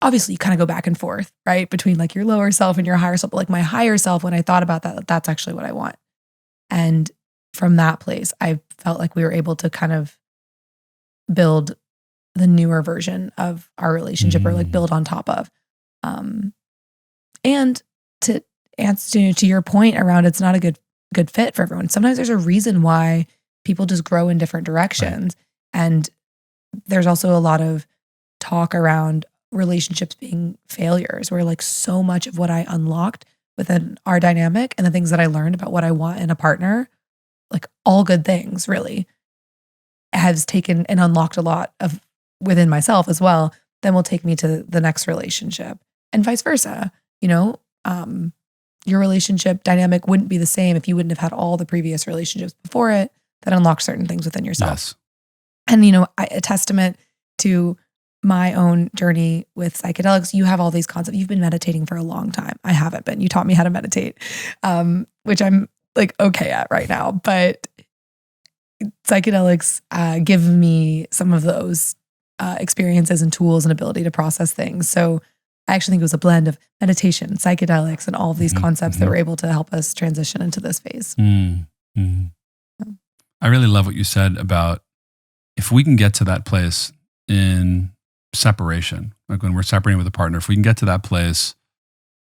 obviously you kind of go back and forth, right? Between like your lower self and your higher self. But like my higher self, when I thought about that, that's actually what I want. And from that place, I felt like we were able to kind of build the newer version of our relationship or like build on top of. And to answer to your point around it's not a good fit for everyone. Sometimes there's a reason why people just grow in different directions. Right. And there's also a lot of talk around relationships being failures, where like so much of what I unlocked within our dynamic and the things that I learned about what I want in a partner, like all good things really, has taken and unlocked a lot of within myself as well, then will take me to the next relationship and vice versa. You know, your relationship dynamic wouldn't be the same if you wouldn't have had all the previous relationships before it that unlock certain things within yourself. Yes. And, you know, a testament to my own journey with psychedelics, you have all these concepts. You've been meditating for a long time. I haven't been. You taught me how to meditate, which I'm like okay at right now. But psychedelics give me some of those experiences and tools and ability to process things. So I actually think it was a blend of meditation, psychedelics, and all of these concepts that were able to help us transition into this phase. I really love what you said about if we can get to that place in separation, like when we're separating with a partner, if we can get to that place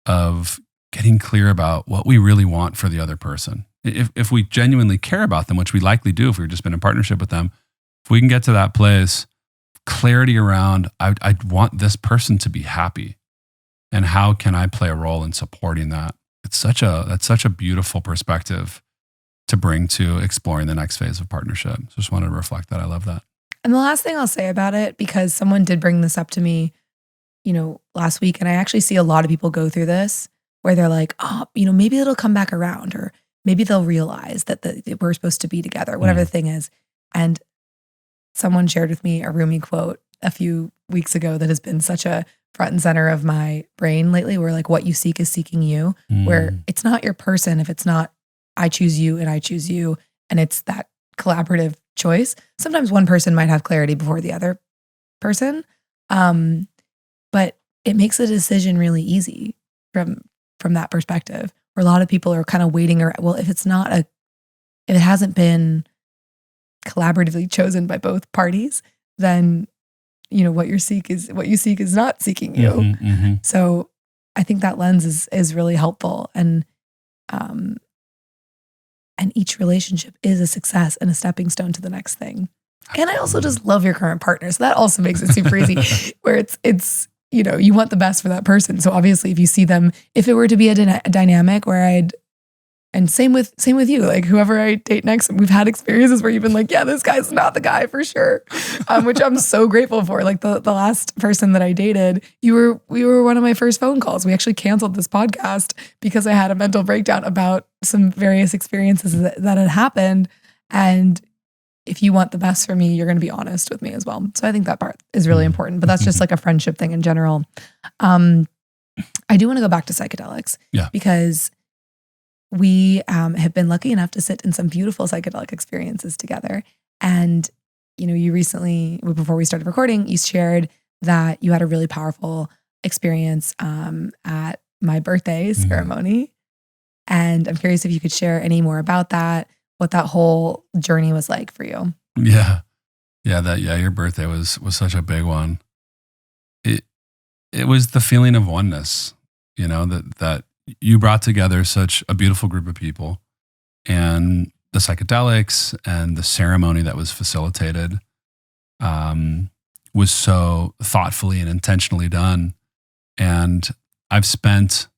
of getting clear about what we really want for the other person, if we genuinely care about them, which we likely do if we've just been in partnership with them, if we can get to that place, clarity around, I want this person to be happy, and how can I play a role in supporting that? That's such a beautiful perspective to bring to exploring the next phase of partnership. So just wanted to reflect that. I love that. And the last thing I'll say about it, because someone did bring this up to me, you know, last week, and I actually see a lot of people go through this where they're like, oh, you know, maybe it'll come back around, or maybe they'll realize that we're supposed to be together, whatever the thing is. And someone shared with me a Rumi quote a few weeks ago that has been such a front and center of my brain lately, where like what you seek is seeking you, where it's not your person if it's not I choose you and I choose you, and it's that collaborative choice. Sometimes one person might have clarity before the other person, but it makes the decision really easy from that perspective, where a lot of people are kind of waiting around. Well, if it hasn't been collaboratively chosen by both parties, then you know what you seek is not seeking you. So I think that lens is really helpful, and each relationship is a success and a stepping stone to the next thing. And I also just love your current partner, so that also makes it super easy. Where it's you know, you want the best for that person. So obviously, if you see them, if it were to be a dynamic where and same with you, like whoever I date next, we've had experiences where you've been like, yeah, this guy's not the guy for sure, which I'm so grateful for. Like the last person that I dated, we were one of my first phone calls. We actually canceled this podcast because I had a mental breakdown about some various experiences that had happened. And if you want the best for me, you're going to be honest with me as well. So I think that part is really important, but that's just like a friendship thing in general. I do want to go back to psychedelics because we have been lucky enough to sit in some beautiful psychedelic experiences together. And, you know, you recently, before we started recording, you shared that you had a really powerful experience at my birthday ceremony. And I'm curious if you could share any more about that, what that whole journey was like for you. Yeah. Your birthday was such a big one. It was the feeling of oneness, you know, that you brought together such a beautiful group of people, and the psychedelics and the ceremony that was facilitated was so thoughtfully and intentionally done. And I've spent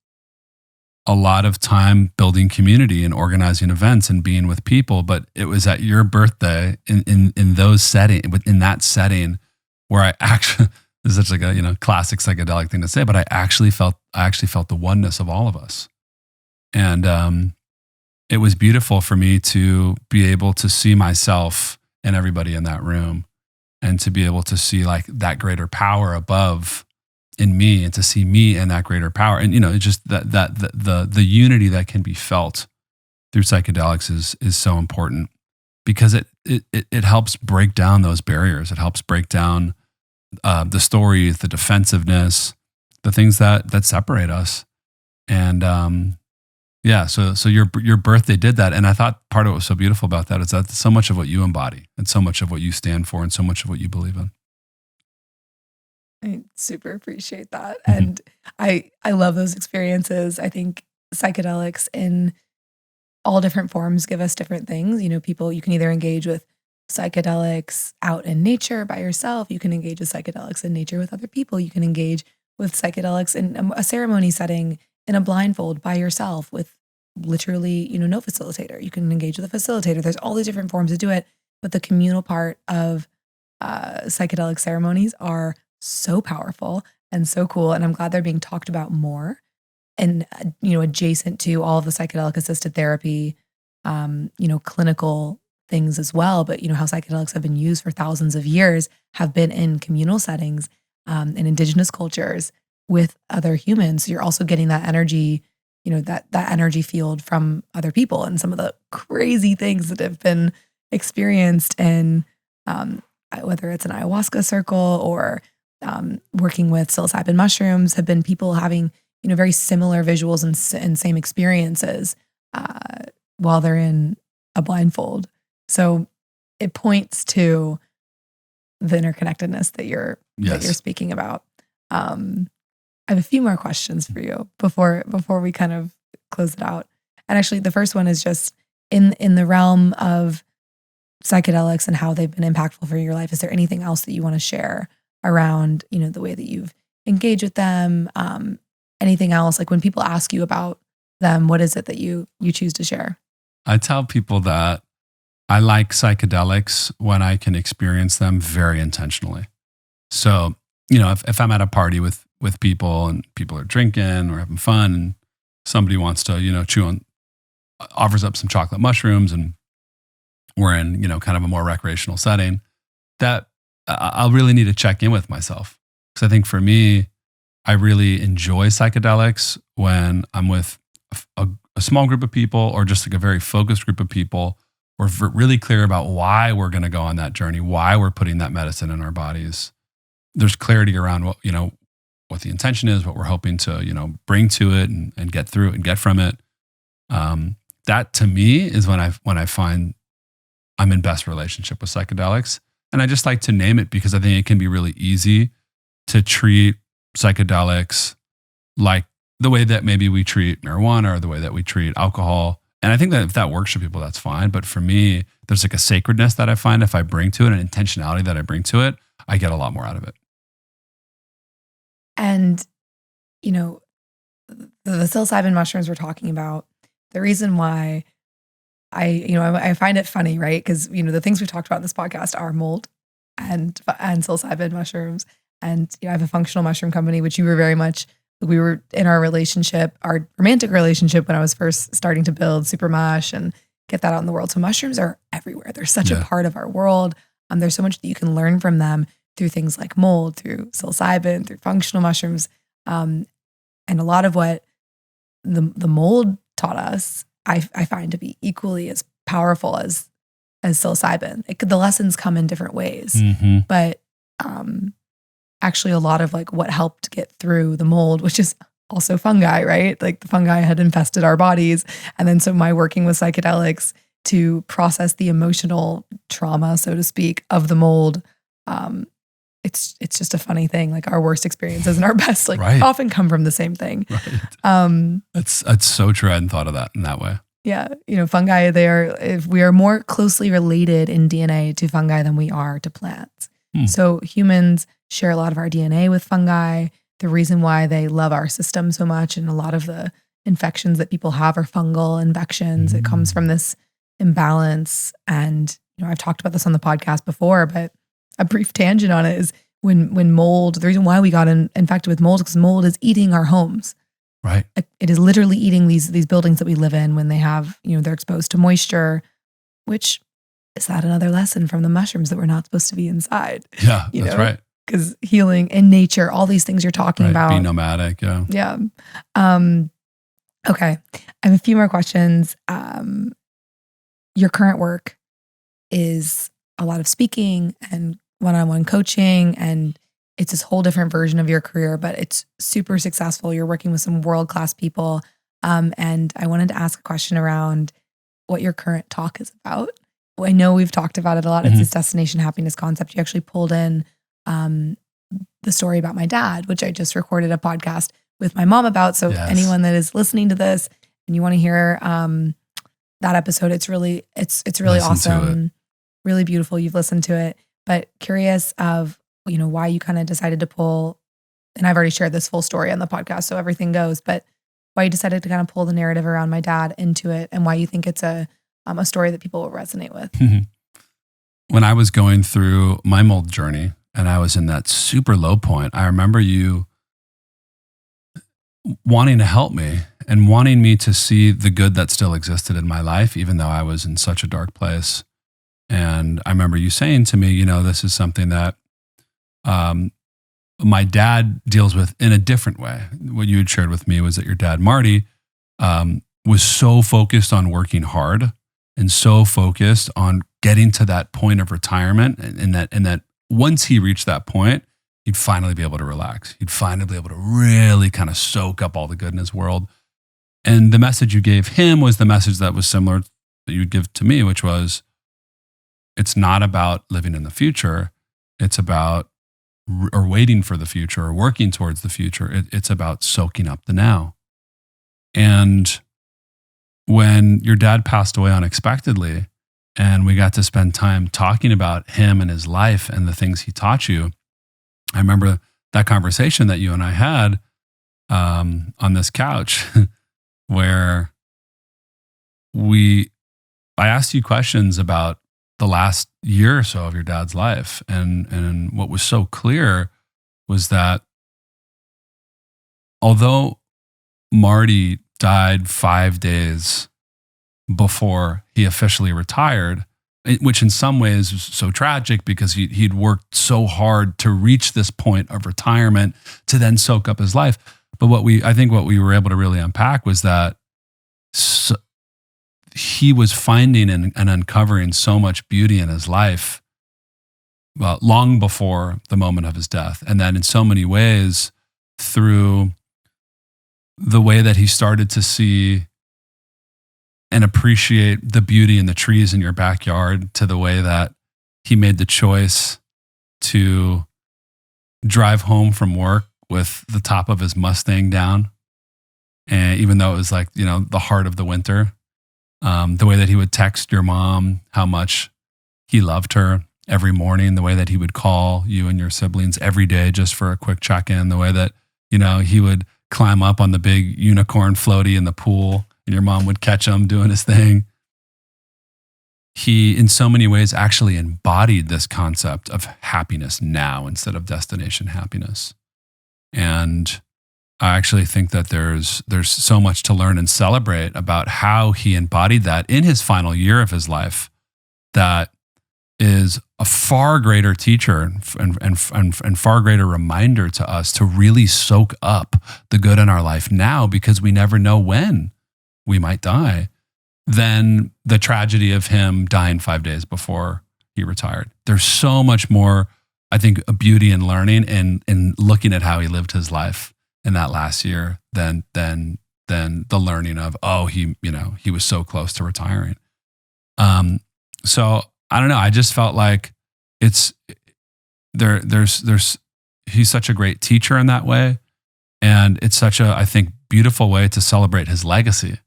a lot of time building community and organizing events and being with people, but it was at your birthday in that setting where I actually, this is such like a, you know, classic psychedelic thing to say, but I actually felt the oneness of all of us. And it was beautiful for me to be able to see myself and everybody in that room, and to be able to see like that greater power above in me, and to see me and that greater power. And, you know, it's just that the unity that can be felt through psychedelics is so important because it helps break down those barriers. It helps break down the stories, the defensiveness, the things that separate us. And so your birthday did that. And I thought part of what was so beautiful about that is that so much of what you embody and so much of what you stand for and so much of what you believe in. I super appreciate that. And I love those experiences. I think psychedelics in all different forms give us different things. You can either engage with psychedelics out in nature by yourself. You can engage with psychedelics in nature with other people. You can engage with psychedelics in a ceremony setting in a blindfold by yourself with literally, no facilitator. You can engage with a facilitator. There's all these different forms to do it. But the communal part of psychedelic ceremonies are so powerful and so cool. And I'm glad they're being talked about more and, adjacent to all of the psychedelic assisted therapy, clinical things as well. But, how psychedelics have been used for thousands of years have been in communal settings in indigenous cultures with other humans. So you're also getting that energy, that energy field from other people and some of the crazy things that have been experienced in whether it's an ayahuasca circle or working with psilocybin mushrooms have been people having, very similar visuals and same experiences while they're in a blindfold. So it points to the interconnectedness that you're speaking about. I have a few more questions for you before we kind of close it out. And actually, the first one is just in the realm of psychedelics and how they've been impactful for your life. Is there anything else that you want to share around, the way that you've engaged with them? Anything else? Like when people ask you about them, what is it that you choose to share? I tell people that I like psychedelics when I can experience them very intentionally. So, if I'm at a party with people and people are drinking or having fun and somebody wants to, offers up some chocolate mushrooms and we're in, kind of a more recreational setting, that I'll really need to check in with myself. Because I think for me, I really enjoy psychedelics when I'm with a small group of people or just like a very focused group of people. We're really clear about why we're going to go on that journey, why we're putting that medicine in our bodies. There's clarity around what the intention is, what we're hoping to, bring to it and get through it and get from it. That to me is when I find I'm in best relationship with psychedelics. And I just like to name it because I think it can be really easy to treat psychedelics like the way that maybe we treat marijuana or the way that we treat alcohol. And I think that if that works for people, that's fine. But for me, there's like a sacredness that I find if I bring to it, an intentionality that I bring to it, I get a lot more out of it. And, the psilocybin mushrooms we're talking about, the reason why I find it funny, right? Because, the things we've talked about in this podcast are mold and psilocybin mushrooms. And, I have a functional mushroom company, which you were very much, we were in our relationship, our romantic relationship when I was first starting to build Super Mush and get that out in the world. So mushrooms are everywhere. They're such a part of our world. There's so much that you can learn from them through things like mold, through psilocybin, through functional mushrooms. And a lot of what the mold taught us, I find to be equally as powerful as psilocybin. The lessons come in different ways, but actually a lot of like what helped get through the mold, which is also fungi, right? Like the fungi had infested our bodies. And then so my working with psychedelics to process the emotional trauma, so to speak, of the mold, it's just a funny thing. Like our worst experiences and our best often come from the same thing. Right. That's so true. I hadn't thought of that in that way. Yeah. Fungi, we are more closely related in DNA to fungi than we are to plants. So humans share a lot of our DNA with fungi. The reason why they love our system so much and a lot of the infections that people have are fungal infections. It comes from this imbalance. And, I've talked about this on the podcast before, but a brief tangent on it is when mold, the reason why we got infected with mold is because mold is eating our homes. Right. It is literally eating these buildings that we live in when they have, they're exposed to moisture, which is that another lesson from the mushrooms that we're not supposed to be inside. Yeah, that's right. Because healing in nature, all these things you're talking about. Be nomadic, yeah. Yeah. Okay. I have a few more questions. Your current work is a lot of speaking and one-on-one coaching, and it's this whole different version of your career, but it's super successful. You're working with some world-class people. And I wanted to ask a question around what your current talk is about. I know we've talked about it a lot. It's this destination happiness concept. You actually pulled in the story about my dad, which I just recorded a podcast with my mom about. So anyone that is listening to this and you want to hear that episode, it's really awesome, really beautiful. You've listened to it, but curious of, why you kind of decided to pull, and I've already shared this full story on the podcast, so everything goes, but why you decided to kind of pull the narrative around my dad into it, and why you think it's a story that people will resonate with. When I was going through my mold journey and I was in that super low point, I remember you wanting to help me and wanting me to see the good that still existed in my life, even though I was in such a dark place. And I remember you saying to me, this is something that my dad deals with in a different way. What you had shared with me was that your dad, Marty, was so focused on working hard and so focused on getting to that point of retirement, and that once he reached that point, he'd finally be able to relax. He'd finally be able to really kind of soak up all the good in his world. And the message you gave him was the message that was similar that you'd give to me, which was, it's not about living in the future. It's about or waiting for the future or working towards the future. It's about soaking up the now. And when your dad passed away unexpectedly and we got to spend time talking about him and his life and the things he taught you, I remember that conversation that you and I had on this couch where I asked you questions about the last year or so of your dad's life. And what was so clear was that although Marty died 5 days before he officially retired, which in some ways was so tragic because he'd worked so hard to reach this point of retirement to then soak up his life. But I think what we were able to really unpack was that he was finding and uncovering so much beauty in his life long before the moment of his death. And that in so many ways, through the way that he started to see and appreciate the beauty in the trees in your backyard, to the way that he made the choice to drive home from work with the top of his Mustang down. And even though it was like, the heart of the winter, the way that he would text your mom how much he loved her every morning, the way that he would call you and your siblings every day just for a quick check-in, the way that, he would climb up on the big unicorn floaty in the pool and your mom would catch him doing his thing. He, in so many ways, actually embodied this concept of happiness now instead of destination happiness. And I actually think that there's so much to learn and celebrate about how he embodied that in his final year of his life, that is a far greater teacher and far greater reminder to us to really soak up the good in our life now, because we never know when we might die, than the tragedy of him dying 5 days before he retired. There's so much more, I think, a beauty in learning and in looking at how he lived his life in that last year than the learning of, he was so close to retiring. So I don't know. I just felt like he's such a great teacher in that way. And it's such a, I think, beautiful way to celebrate his legacy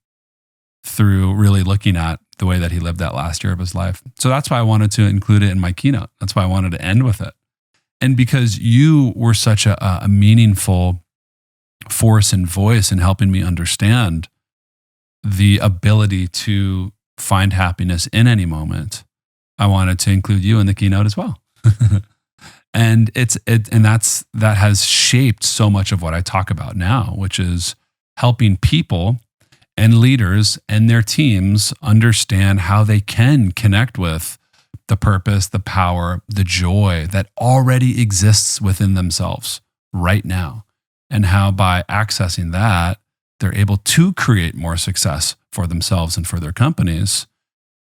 through really looking at the way that he lived that last year of his life. So that's why I wanted to include it in my keynote. That's why I wanted to end with it. And because you were such a meaningful force and voice in helping me understand the ability to find happiness in any moment, I wanted to include you in the keynote as well. And that has shaped so much of what I talk about now, which is helping people and leaders and their teams understand how they can connect with the purpose, the power, the joy that already exists within themselves right now. And how by accessing that, they're able to create more success for themselves and for their companies.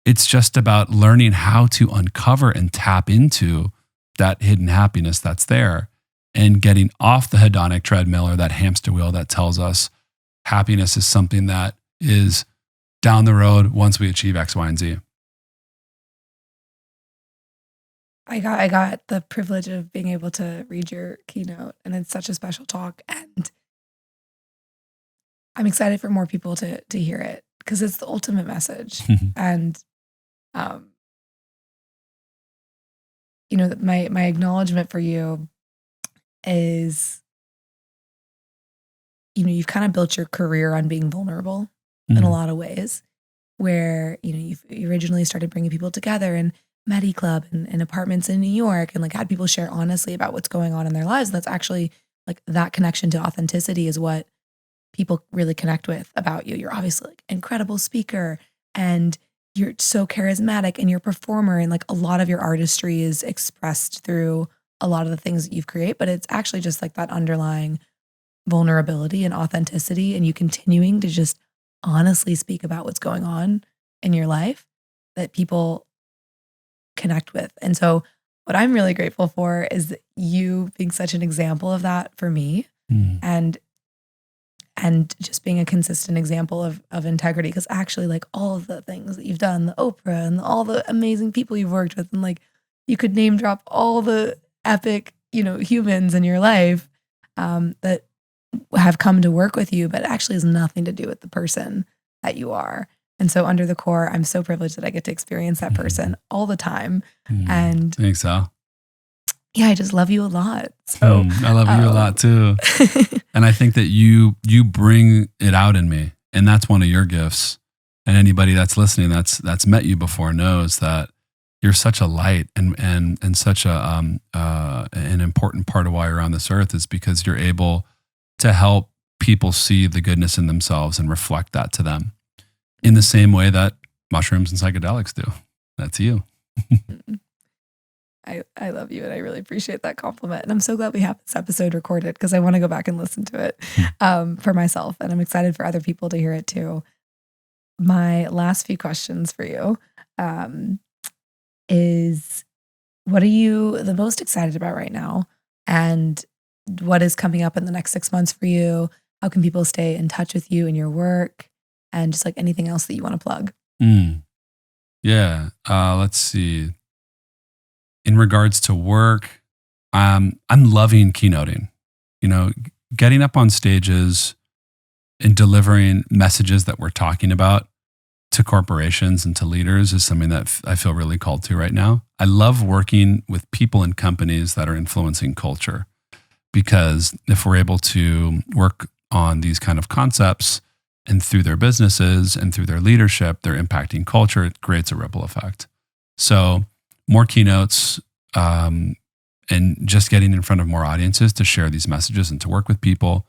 It's just about learning how to uncover and tap into that hidden happiness that's there and getting off the hedonic treadmill or that hamster wheel that tells us happiness is something that is down the road once we achieve X, Y, and Z. I got the privilege of being able to read your keynote, and it's such a special talk, and I'm excited for more people to hear it because it's the ultimate message. And my acknowledgement for you is, you've kind of built your career on being vulnerable in a lot of ways, where you originally started bringing people together and Medi Club and apartments in New York, and like had people share honestly about what's going on in their lives. And that's actually like that connection to authenticity is what people really connect with about you. You're obviously like incredible speaker, and you're so charismatic, and you're a performer, and like a lot of your artistry is expressed through a lot of the things that you've created, but it's actually just like that underlying vulnerability and authenticity, and you continuing to just honestly speak about what's going on in your life that people connect with. And so what I'm really grateful for is you being such an example of that for me, and just being a consistent example of integrity. Because actually, like all of the things that you've done, the Oprah and all the amazing people you've worked with, and like you could name drop all the epic, humans in your life that have come to work with you, but actually has nothing to do with the person that you are. And so under the core, I'm so privileged that I get to experience that person all the time. And thanks, Al. Yeah, I just love you a lot. So I love you a lot too. And I think that you bring it out in me. And that's one of your gifts. And anybody that's listening that's met you before knows that you're such a light and such an important part of why you're on this earth is because you're able to help people see the goodness in themselves and reflect that to them in the same way that mushrooms and psychedelics do. That's you. I love you, and I really appreciate that compliment. And I'm so glad we have this episode recorded because I want to go back and listen to it for myself. And I'm excited for other people to hear it too. My last few questions for you is, what are you the most excited about right now? And what is coming up in the next 6 months for you? How can people stay in touch with you and your work? And just like anything else that you want to plug? Yeah. Let's see. In regards to work, I'm loving keynoting. Getting up on stages and delivering messages that we're talking about to corporations and to leaders is something that I feel really called to right now. I love working with people and companies that are influencing culture, because if we're able to work on these kind of concepts and through their businesses and through their leadership, they're impacting culture, it creates a ripple effect. So more keynotes and just getting in front of more audiences to share these messages and to work with people.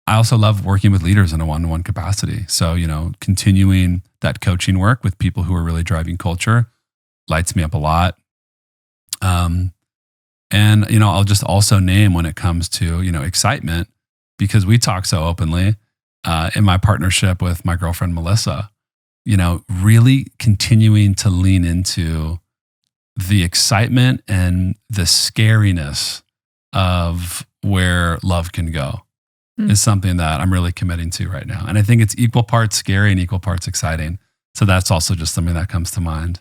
I also love working with leaders in a one-to-one capacity. So, continuing that coaching work with people who are really driving culture lights me up a lot. And, I'll just also name when it comes to, excitement, because we talk so openly in my partnership with my girlfriend, Melissa, really continuing to lean into the excitement and the scariness of where love can go is something that I'm really committing to right now. And I think it's equal parts scary and equal parts exciting. So that's also just something that comes to mind.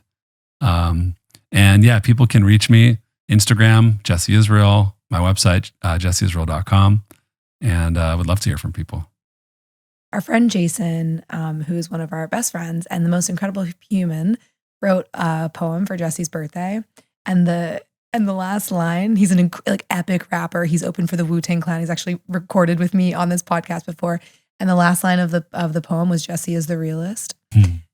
And yeah, people can reach me, Instagram, Jesse Israel, my website, jesseisrael.com. And I would love to hear from people. Our friend Jason, who is one of our best friends and the most incredible human, wrote a poem for Jesse's birthday. And the last line, he's an epic rapper. He's open for the Wu-Tang Clan. He's actually recorded with me on this podcast before. And the last line of the poem was, "Jesse is the realist."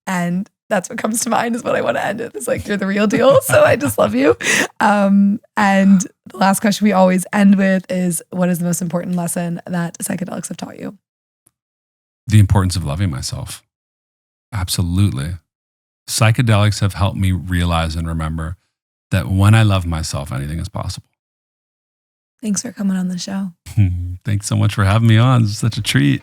And that's what comes to mind is what I want to end with. It's like, you're the real deal. So I just love you. And the last question we always end with is, what is the most important lesson that psychedelics have taught you? The importance of loving myself. Absolutely. Psychedelics have helped me realize and remember that when I love myself, anything is possible. Thanks for coming on the show. Thanks so much for having me on. It's such a treat.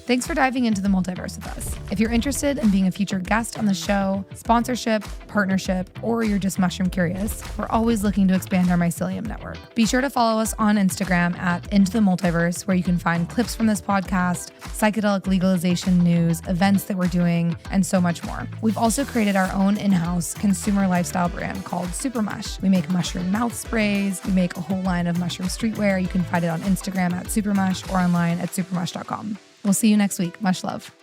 Thanks for diving into the multiverse with us. If you're interested in being a featured guest on the show, sponsorship, partnership, or you're just mushroom curious, we're always looking to expand our mycelium network. Be sure to follow us on Instagram at Into the Multiverse, where you can find clips from this podcast, psychedelic legalization news, events that we're doing, and so much more. We've also created our own in-house consumer lifestyle brand called Super Mush. We make mushroom mouth sprays. We make a whole line of mushroom streetwear. You can find it on Instagram at Supermush or online at supermush.com. We'll see you next week. Much love.